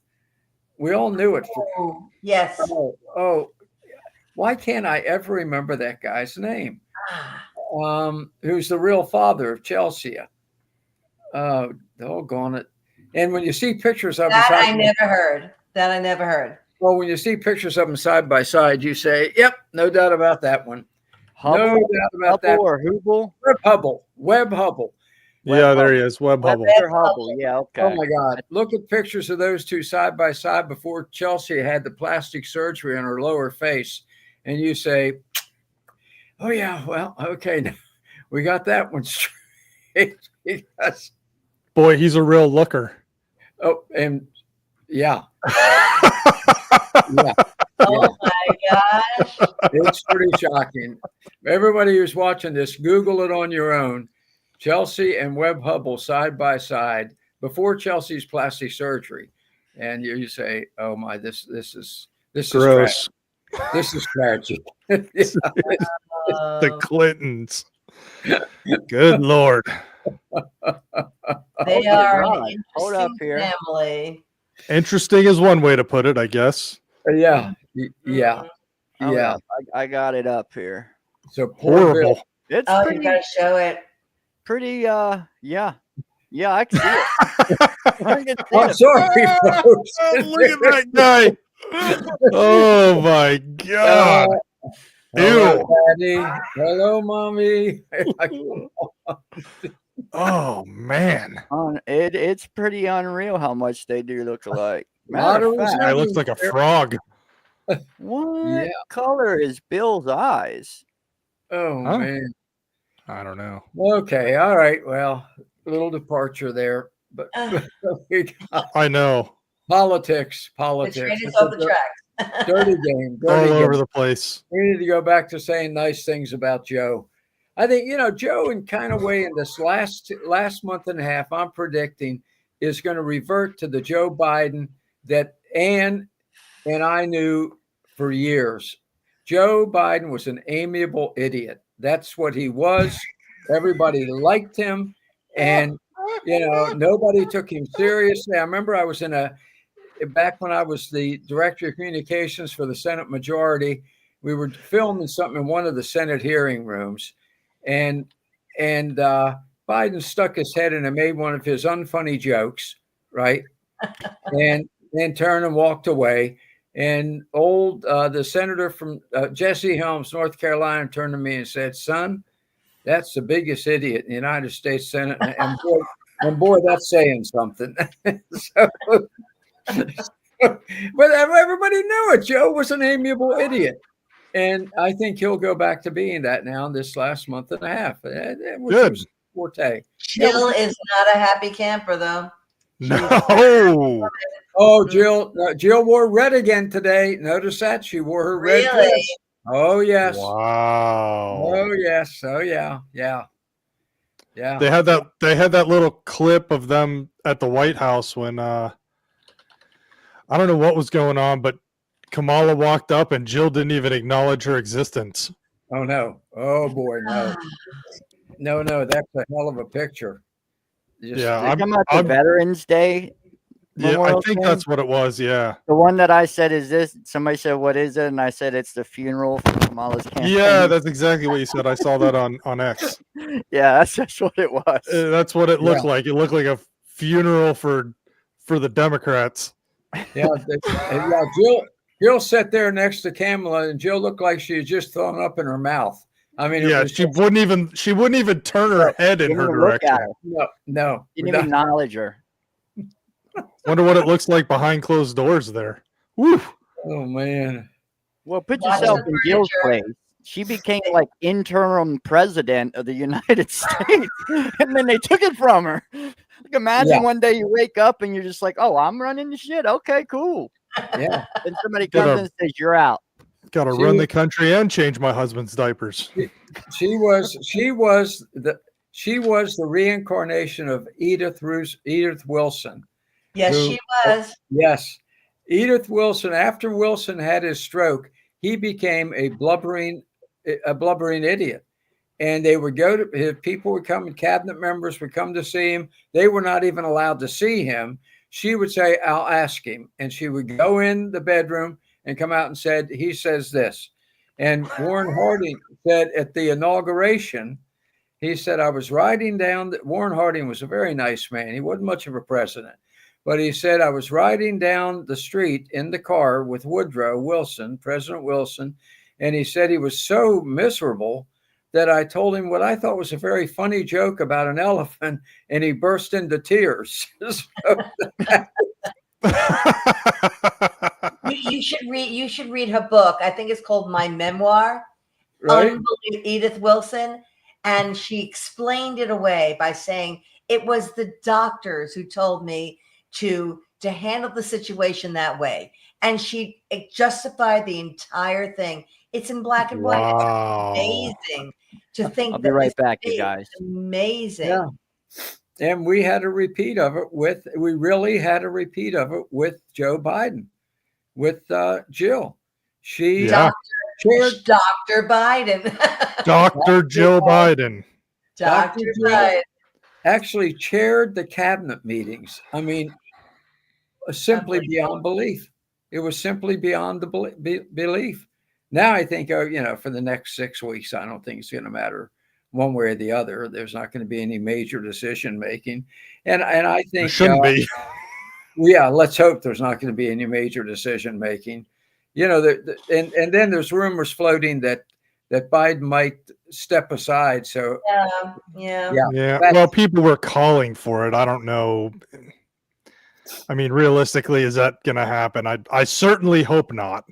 We all knew it. Oh, yes. Why can't I ever remember that guy's name? Ah, Who's the real father of Chelsea? Doggone it. And when you see pictures of that I them, never heard. well, when you see pictures of them side by side, you say, "Yep, no doubt about that one. No Hubble, doubt about that." Hubble or Hubble? Webb Hubble. Yeah, there he is. Webb Hubble. Webster Hubble. Yeah, okay. Oh my God! Look at pictures of those two side by side before Chelsea had the plastic surgery on her lower face, and you say, "Oh yeah, well, okay, we got that one straight." Yes. Boy, he's a real looker. Oh, and yeah, Oh my gosh. It's pretty shocking. Everybody who's watching this, Google it on your own. Chelsea and Webb Hubble side by side before Chelsea's plastic surgery, and you say, "Oh my, this is Gross. tragic. This is tragic." The Clintons. Good Lord. They Okay, are Rod, an hold up interesting here. family. Interesting is one way to put it, I guess. Yeah. Oh, yeah, I got it up here. So poor Bill. Horrible. It's Oh, pretty, you gotta show it. yeah, I can see it. I can see I'm it. sorry, folks. Look at that guy. Oh my God. Hello, Ew. Daddy. Hello, Mommy. Oh man. It's pretty unreal how much they do look alike. Lot Matter of of fact, Guy looks like a frog. what Yeah. color is Bill's eyes? Oh, Huh? man. I don't know. Okay. All right. Well, a little departure there, but we got I know. politics. The train is It's off a the tracks. dirty game. All Dirty over game. the place. We need to go back to saying nice things about Joe. I think, Joe in kind of way in this last month and a half, I'm predicting is going to revert to the Joe Biden that Ann and I knew for years. Joe Biden was an amiable idiot. That's what he was. Everybody liked him. And, nobody took him seriously. I remember I was back when I was the director of communications for the Senate majority, we were filming something in one of the Senate hearing rooms. And Biden stuck his head in and made one of his unfunny jokes, right? And then turned and walked away. And the senator from Jesse Helms, North Carolina, turned to me and said, "Son, that's the biggest idiot in the United States Senate." And boy, that's saying something. But everybody knew it. Joe was an amiable idiot. And I think he'll go back to being that now in this last month and a half. Which Good. was forte. Jill is not a happy camper, though. No. Oh, Jill wore red again today. Notice that she wore her red Really? dress. Oh yes. Wow. Oh yes. Oh yeah. Yeah. Yeah. They had that little clip of them at the White House when I don't know what was going on, but Kamala walked up and Jill didn't even acknowledge her existence. Oh no. Oh boy, no. No, that's a hell of a picture. Yeah, They come out the Veterans Day. Yeah, I Memorial think thing? that's what it was. Yeah. The one that I said is this. Somebody said, "What is it?" And I said, "It's the funeral for Kamala's campaign." Yeah, that's exactly what you said. I saw that on X. Yeah, that's just what it was. That's what it looked like. It looked like a funeral for the Democrats. Yeah, Jill sat there next to Kamala, and Jill looked like she had just thrown up in her mouth. I mean, Yeah, she wouldn't even turn her head in Didn't her even look direction. at her. No. Didn't even acknowledge her. Wonder what it looks like behind closed doors there. Woo. Oh man. Well, put Watch yourself the in Jill's furniture. place. She became like interim president of the United States, and then they took it from her. Like, imagine one day you wake up and you're just like, "Oh, I'm running the shit. Okay, cool." Yeah. And somebody comes in and says, "You're out." Got to run the country and change my husband's diapers. She was the reincarnation of Edith Wilson. Yes, she was. Yes. Edith Wilson, after Wilson had his stroke, he became a blubbering idiot. And they would go to people would come and cabinet members would come to see him. They were not even allowed to see him. She would say, "I'll ask him." And she would go in the bedroom and come out and said, "He says this." And Warren Harding said at the inauguration, he said, Warren Harding was a very nice man. He wasn't much of a president. But he said, "I was riding down the street in the car with Woodrow Wilson, President Wilson, and he said he was so miserable that I told him what I thought was a very funny joke about an elephant, and he burst into tears." You should read her book. I think it's called My Memoir. Right? Edith Wilson. And she explained it away by saying it was the doctors who told me to to handle the situation that way. And it justified the entire thing. It's in black and white. Wow. Amazing to think I'll be right back, you guys. Amazing. Yeah. And we had a repeat of it we really had a repeat of it with Joe Biden, with Jill. She Yeah. chaired Dr. Biden. Dr. Jill Biden. Dr. Jill Biden. actually chaired the cabinet meetings. I mean, simply beyond belief. It was simply beyond the belief. Now I think, for the next 6 weeks, I don't think it's going to matter one way or the other. There's not going to be any major decision making, and I think It shouldn't be. Yeah, let's hope there's not going to be any major decision making. And then there's rumors floating that Biden might step aside. So Yeah. Well, people were calling for it. I don't know. I mean, realistically, is that going to happen? I certainly hope not.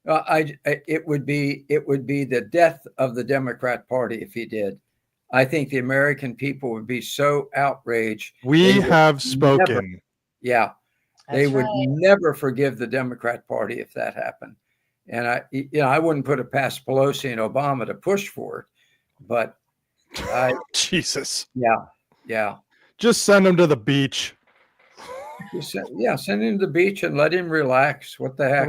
It would be the death of the Democrat Party if he did. I think the American people would be so outraged. We have spoken. They would never forgive the Democrat Party if that happened. And I wouldn't put it past Pelosi and Obama to push for it, but Jesus. Yeah. Just send him to the beach. Send him to the beach and let him relax. What the heck?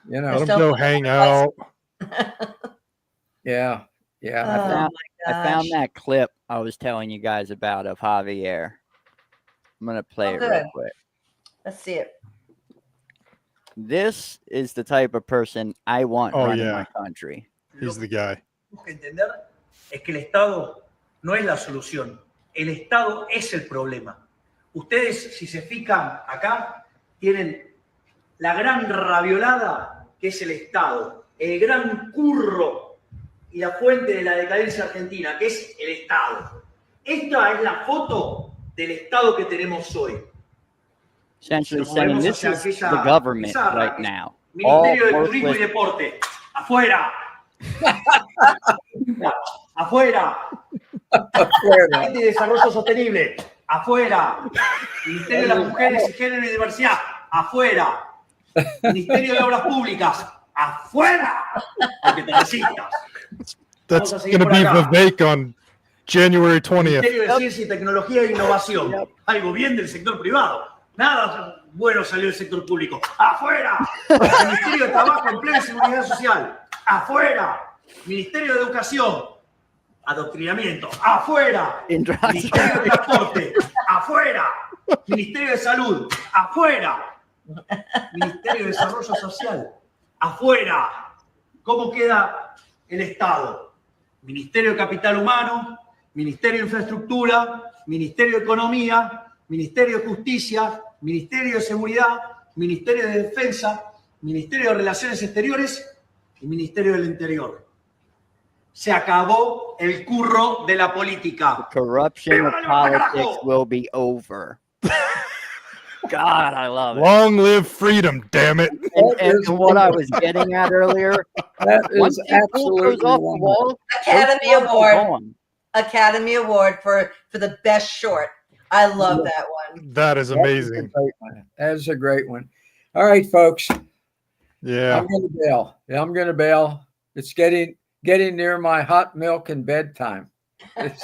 Let him go hang out. Yeah. I found that clip I was telling you guys about of Javier. I'm going to play it real quick. Let's see it. This is the type of person I want running my country. He's the guy. Que entender es que el Estado no es la solución. El Estado es el problema. Ustedes, si se fijan acá, tienen la gran raviolada que es el Estado, el gran curro y la fuente de la decadencia argentina, que es el Estado. Esta es la foto del Estado que tenemos hoy. Essentially saying this is the government right now. Ministerio de Turismo y Deporte, afuera. Afuera. Gente de Desarrollo Sostenible, afuera. Ministerio de las Mujeres y Género y Diversidad, afuera. Ministerio de Obras Públicas, afuera. Aunque te resistas. That's going to be Vivek on January 20th. Ministerio de Ciencia y Tecnología e Innovación, algo bien del sector privado. Nada bueno salió del sector público. ¡Afuera! Ministerio de Trabajo, Empleo y Seguridad Social. ¡Afuera! Ministerio de Educación. Adoctrinamiento. ¡Afuera! Ministerio de Transporte. ¡Afuera! Ministerio de Salud. ¡Afuera! Ministerio de Desarrollo Social. ¡Afuera! ¿Cómo queda el Estado? Ministerio de Capital Humano, Ministerio de Infraestructura, Ministerio de Economía, Ministerio de Justicia, Ministerio de Seguridad, Ministerio de Defensa, Ministerio de Relaciones Exteriores y Ministerio del Interior. Se acabó el curro de la política. The corruption of politics will be over. God, I love it. Long live freedom, damn it. And what I was getting at earlier, that is absolutely off the wall, Academy Award. Academy Award for the best short. I love that one. That is amazing. That is a great one. All right, folks. Yeah. I'm going to bail. It's getting near my hot milk and bedtime. Well,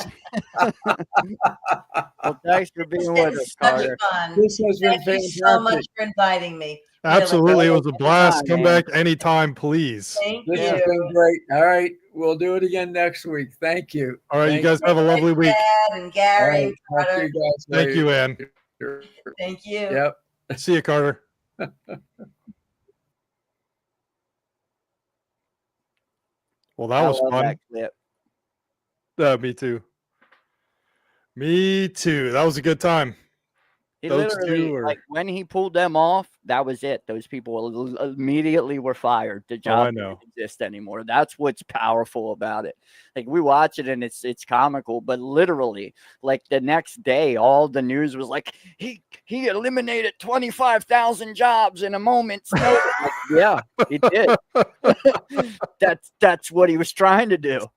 thanks for being with us, Carter. This has been fantastic. Thank you so much for inviting me. Absolutely. It was a blast. Come back anytime, please. This has been great. All right. We'll do it again next week. Thank you. All right. You guys have a lovely week. Dad and Gary. Right, talk to you guys later. Thank you, Ann. Thank you. Yep. See you, Carter. Well, that was fun. Me too. Me too. That was a good time. He literally, like when he pulled them off, that was it. Those people immediately were fired. The job didn't exist anymore. That's what's powerful about it. Like we watch it and it's comical, but literally, like the next day, all the news was like he eliminated 25,000 jobs in a moment's notice. Like, yeah, he did. That's what he was trying to do.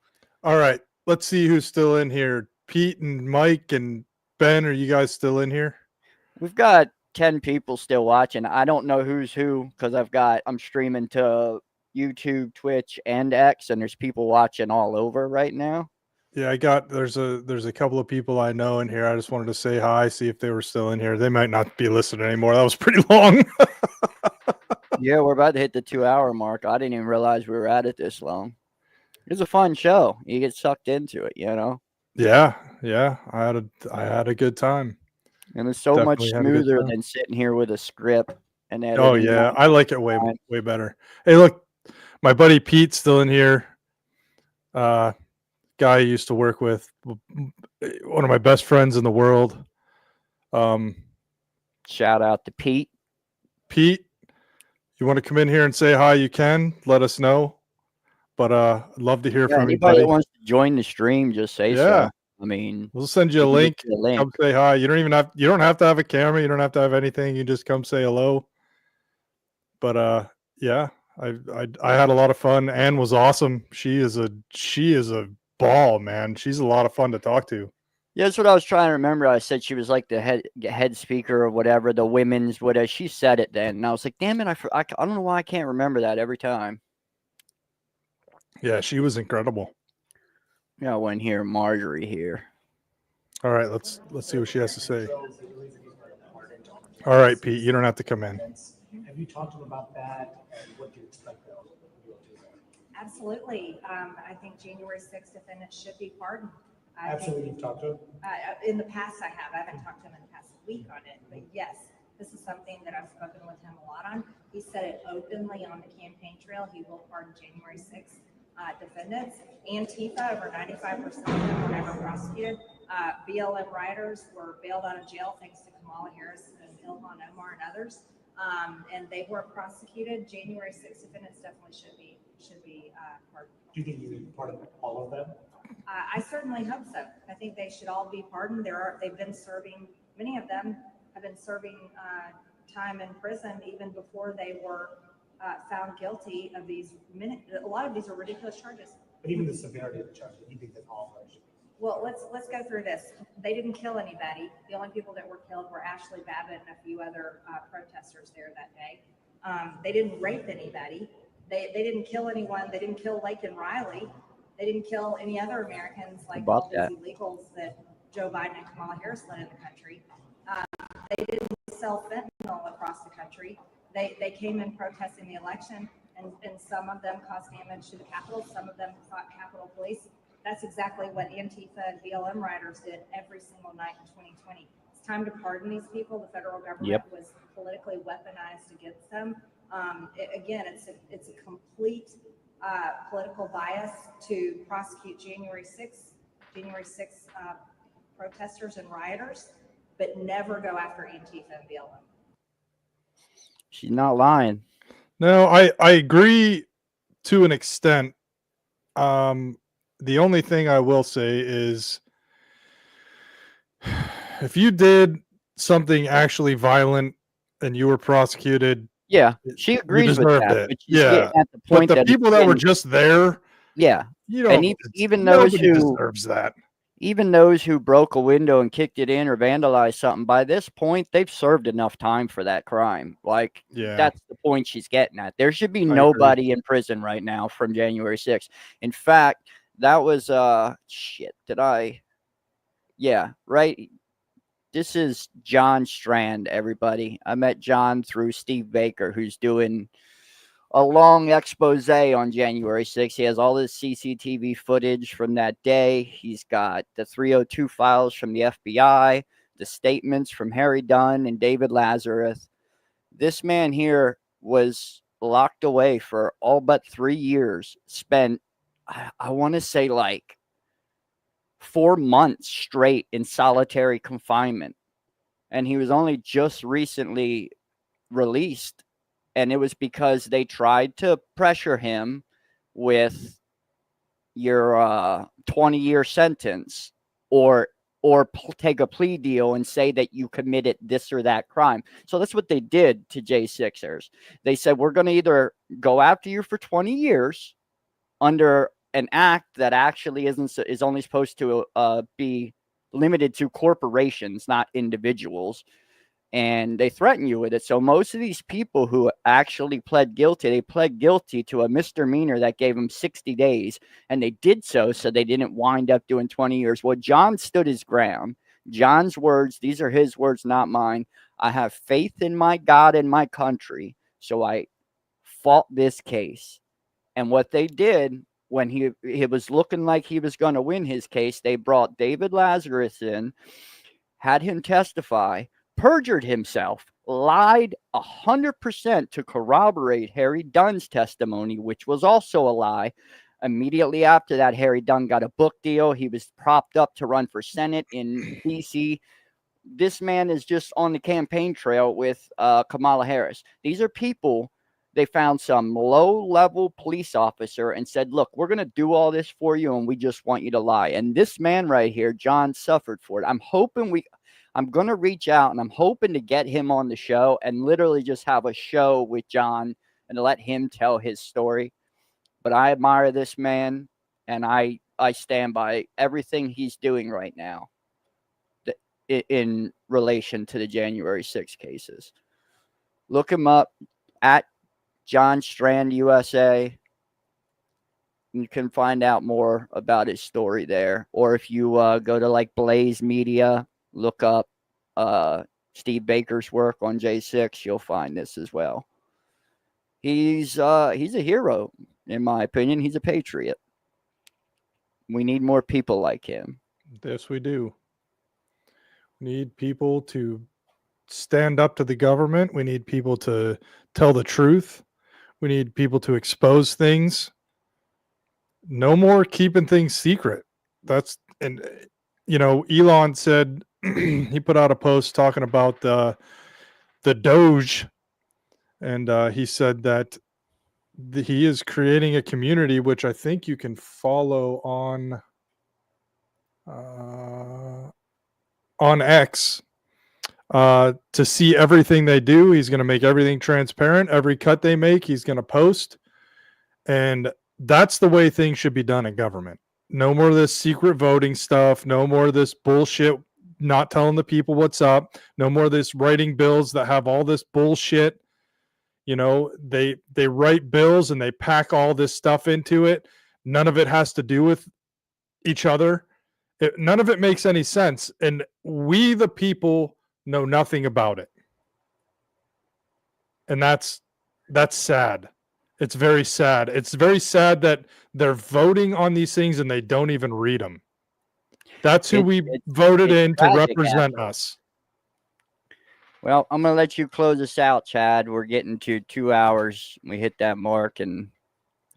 All right, let's see who's still in here. Pete and Mike and Ben, are you guys still in here? We've got 10 people still watching. I don't know who's who because I'm streaming to YouTube, Twitch, and X, and there's people watching all over right now. Yeah, there's a couple of people I know in here. I just wanted to say hi, see if they were still in here. They might not be listening anymore. That was pretty long. Yeah, we're about to hit the 2-hour mark. I didn't even realize we were at it this long. It's a fun show. You get sucked into it, you know? Yeah. I had a good time. And it's so Definitely much had a good smoother time. than sitting here with a script and editing. Oh yeah, I like it way better. Hey, look, my buddy Pete's still in here. Guy I used to work with, one of my best friends in the world. Shout out to Pete. Pete, you want to come in here and say hi? You can. Let us know. But I'd love to hear from anybody that anybody. wants to join the stream, just say so. I mean, we'll send you a link. Come say hi. You don't have to have a camera. You don't have to have anything. You just come say hello. But yeah, I had a lot of fun. Anne was awesome. She is a ball, man. She's a lot of fun to talk to. Yeah, that's what I was trying to remember. I said she was like the head speaker or whatever, the women's whatever. She said it then, and I was like, damn it, I don't know why I can't remember that every time. Yeah, she was incredible. Yeah, I went here, Marjorie here. All right, let's see what she has to say. All right, Pete, you don't have to come in. Have you talked to them about that and what do you expect they'll do? Absolutely. I think January 6th defendants should be pardoned. Absolutely, you've talked to them? In the past, I have. I haven't talked to him in the past week on it, but yes, this is something that I've spoken with him a lot on. He said it openly on the campaign trail. He will pardon January 6th defendants. Antifa, over 95% of them were never prosecuted. BLM rioters were bailed out of jail thanks to Kamala Harris and Ilhan Omar and others. And they were prosecuted. January 6th defendants definitely should be pardoned. Do you think you can pardon all of them? I certainly hope so. I think they should all be pardoned. They've been serving, many of them have been serving time in prison even before they were found guilty of these. A lot of these are ridiculous charges. But even the severity of the charges, you think that all of them? Well, let's go through this. They didn't kill anybody. The only people that were killed were Ashley Babbitt and a few other protesters there that day. They didn't rape anybody. They didn't kill anyone. They didn't kill Laken Riley. They didn't kill any other Americans like all these illegals that Joe Biden and Kamala Harris led in the country. They didn't sell fentanyl across the country. They came in protesting the election, and some of them caused damage to the Capitol. Some of them fought Capitol Police. That's exactly what Antifa and BLM rioters did every single night in 2020. It's time to pardon these people. The federal government was politically weaponized against them. Again, it's a complete political bias to prosecute January 6th protesters and rioters, but never go after Antifa and BLM. She's not lying. No, I agree to an extent. The only thing I will say is if you did something actually violent and you were prosecuted, yeah, she agrees with that. But at the point but the people that were just there, you know, and even those who deserves that. Even those who broke a window and kicked it in or vandalized something, by this point, they've served enough time for that crime. Like, that's the point she's getting at. There should be nobody in prison right now from January 6th. In fact, that was, right. This is John Strand, everybody. I met John through Steve Baker, who's doing a long expose on January 6th. He has all this CCTV footage from that day. He's got the 302 files from the FBI, the statements from Harry Dunn and David Lazarus. This man here was locked away for all but 3 years, spent, I want to say like 4 months straight in solitary confinement. And he was only just recently released. And it was because they tried to pressure him with your 20-year sentence or take a plea deal and say that you committed this or that crime. So that's what they did to J6ers. They said, we're going to either go after you for 20 years under an act that actually is only supposed to be limited to corporations, not individuals. and they threaten you with it. So most of these people who actually pled guilty, they pled guilty to a misdemeanor that gave them 60 days, and they did so they didn't wind up doing 20 years. Well, John stood his ground. John's words, these are his words, not mine. I have faith in my God and my country, so I fought this case. And what they did when he was looking like he was going to win his case, they brought David Lazarus in, had him testify, perjured himself, lied 100% to corroborate Harry Dunn's testimony, which was also a lie. Immediately after that, Harry Dunn got a book deal. He was propped up to run for Senate in D.C. This man is just on the campaign trail with Kamala Harris. These are people, they found some low-level police officer and said, look, we're going to do all this for you, and we just want you to lie. And this man right here, John, suffered for it. I'm going to reach out, and I'm hoping to get him on the show and literally just have a show with John and let him tell his story. But I admire this man, and I stand by everything he's doing right now in relation to the January 6 cases. Look him up at John Strand USA. You can find out more about his story there. Or if you go to like Blaze Media, look up Steve Baker's work on J6, you'll find this as well. He's a hero, in my opinion. He's a patriot. We need more people like him. Yes, we do. We need people to stand up to the government. We need people to tell the truth. We need people to expose things. No more keeping things secret. Elon said, he put out a post talking about the Doge, and he said that he is creating a community, which I think you can follow on X, to see everything they do. He's going to make everything transparent. Every cut they make, he's going to post. And that's the way things should be done in government. No more of this secret voting stuff. No more of this bullshit, not telling the people what's up. No more of this writing bills that have all this bullshit. They write bills and they pack all this stuff into it. None of it has to do with each other. None of it makes any sense. And we, the people, know nothing about it. And that's sad. It's very sad. It's very sad that they're voting on these things and they don't even read them. That's who we voted in to represent us. Well, I'm going to let you close us out, Chad. We're getting to 2 hours. We hit that mark, and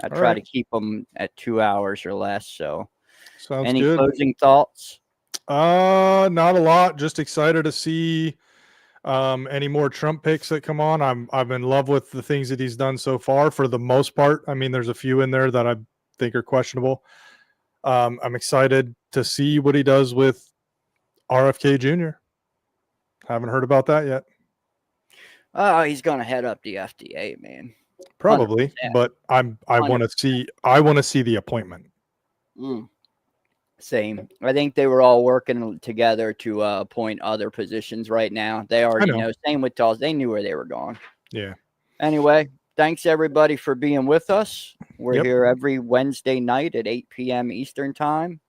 I try to keep them at 2 hours or less. So, sounds any good. Closing thoughts? Not a lot. Just excited to see any more Trump picks that come on. I'm in love with the things that he's done so far, for the most part. I mean, there's a few in there that I think are questionable. I'm excited to see what he does with RFK Jr. Haven't heard about that yet. He's going to head up the FDA, man. Probably, 100%. but I want to see the appointment. Same. I think they were all working together to appoint other positions right now. They already know. Same with Tulsa. They knew where they were going. Yeah. Anyway, thanks everybody for being with us. We're here every Wednesday night at 8 p.m. Eastern time.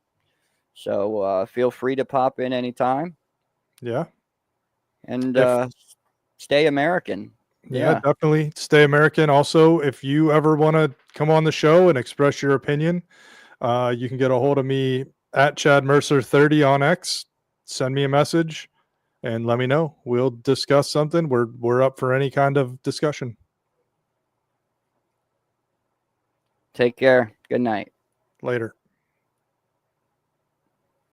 So feel free to pop in anytime. Yeah. And stay American. Yeah, definitely stay American. Also, if you ever want to come on the show and express your opinion, you can get a hold of me at Chad Mercer 30 on X. Send me a message and let me know. We'll discuss something. We're up for any kind of discussion. Take care. Good night. Later.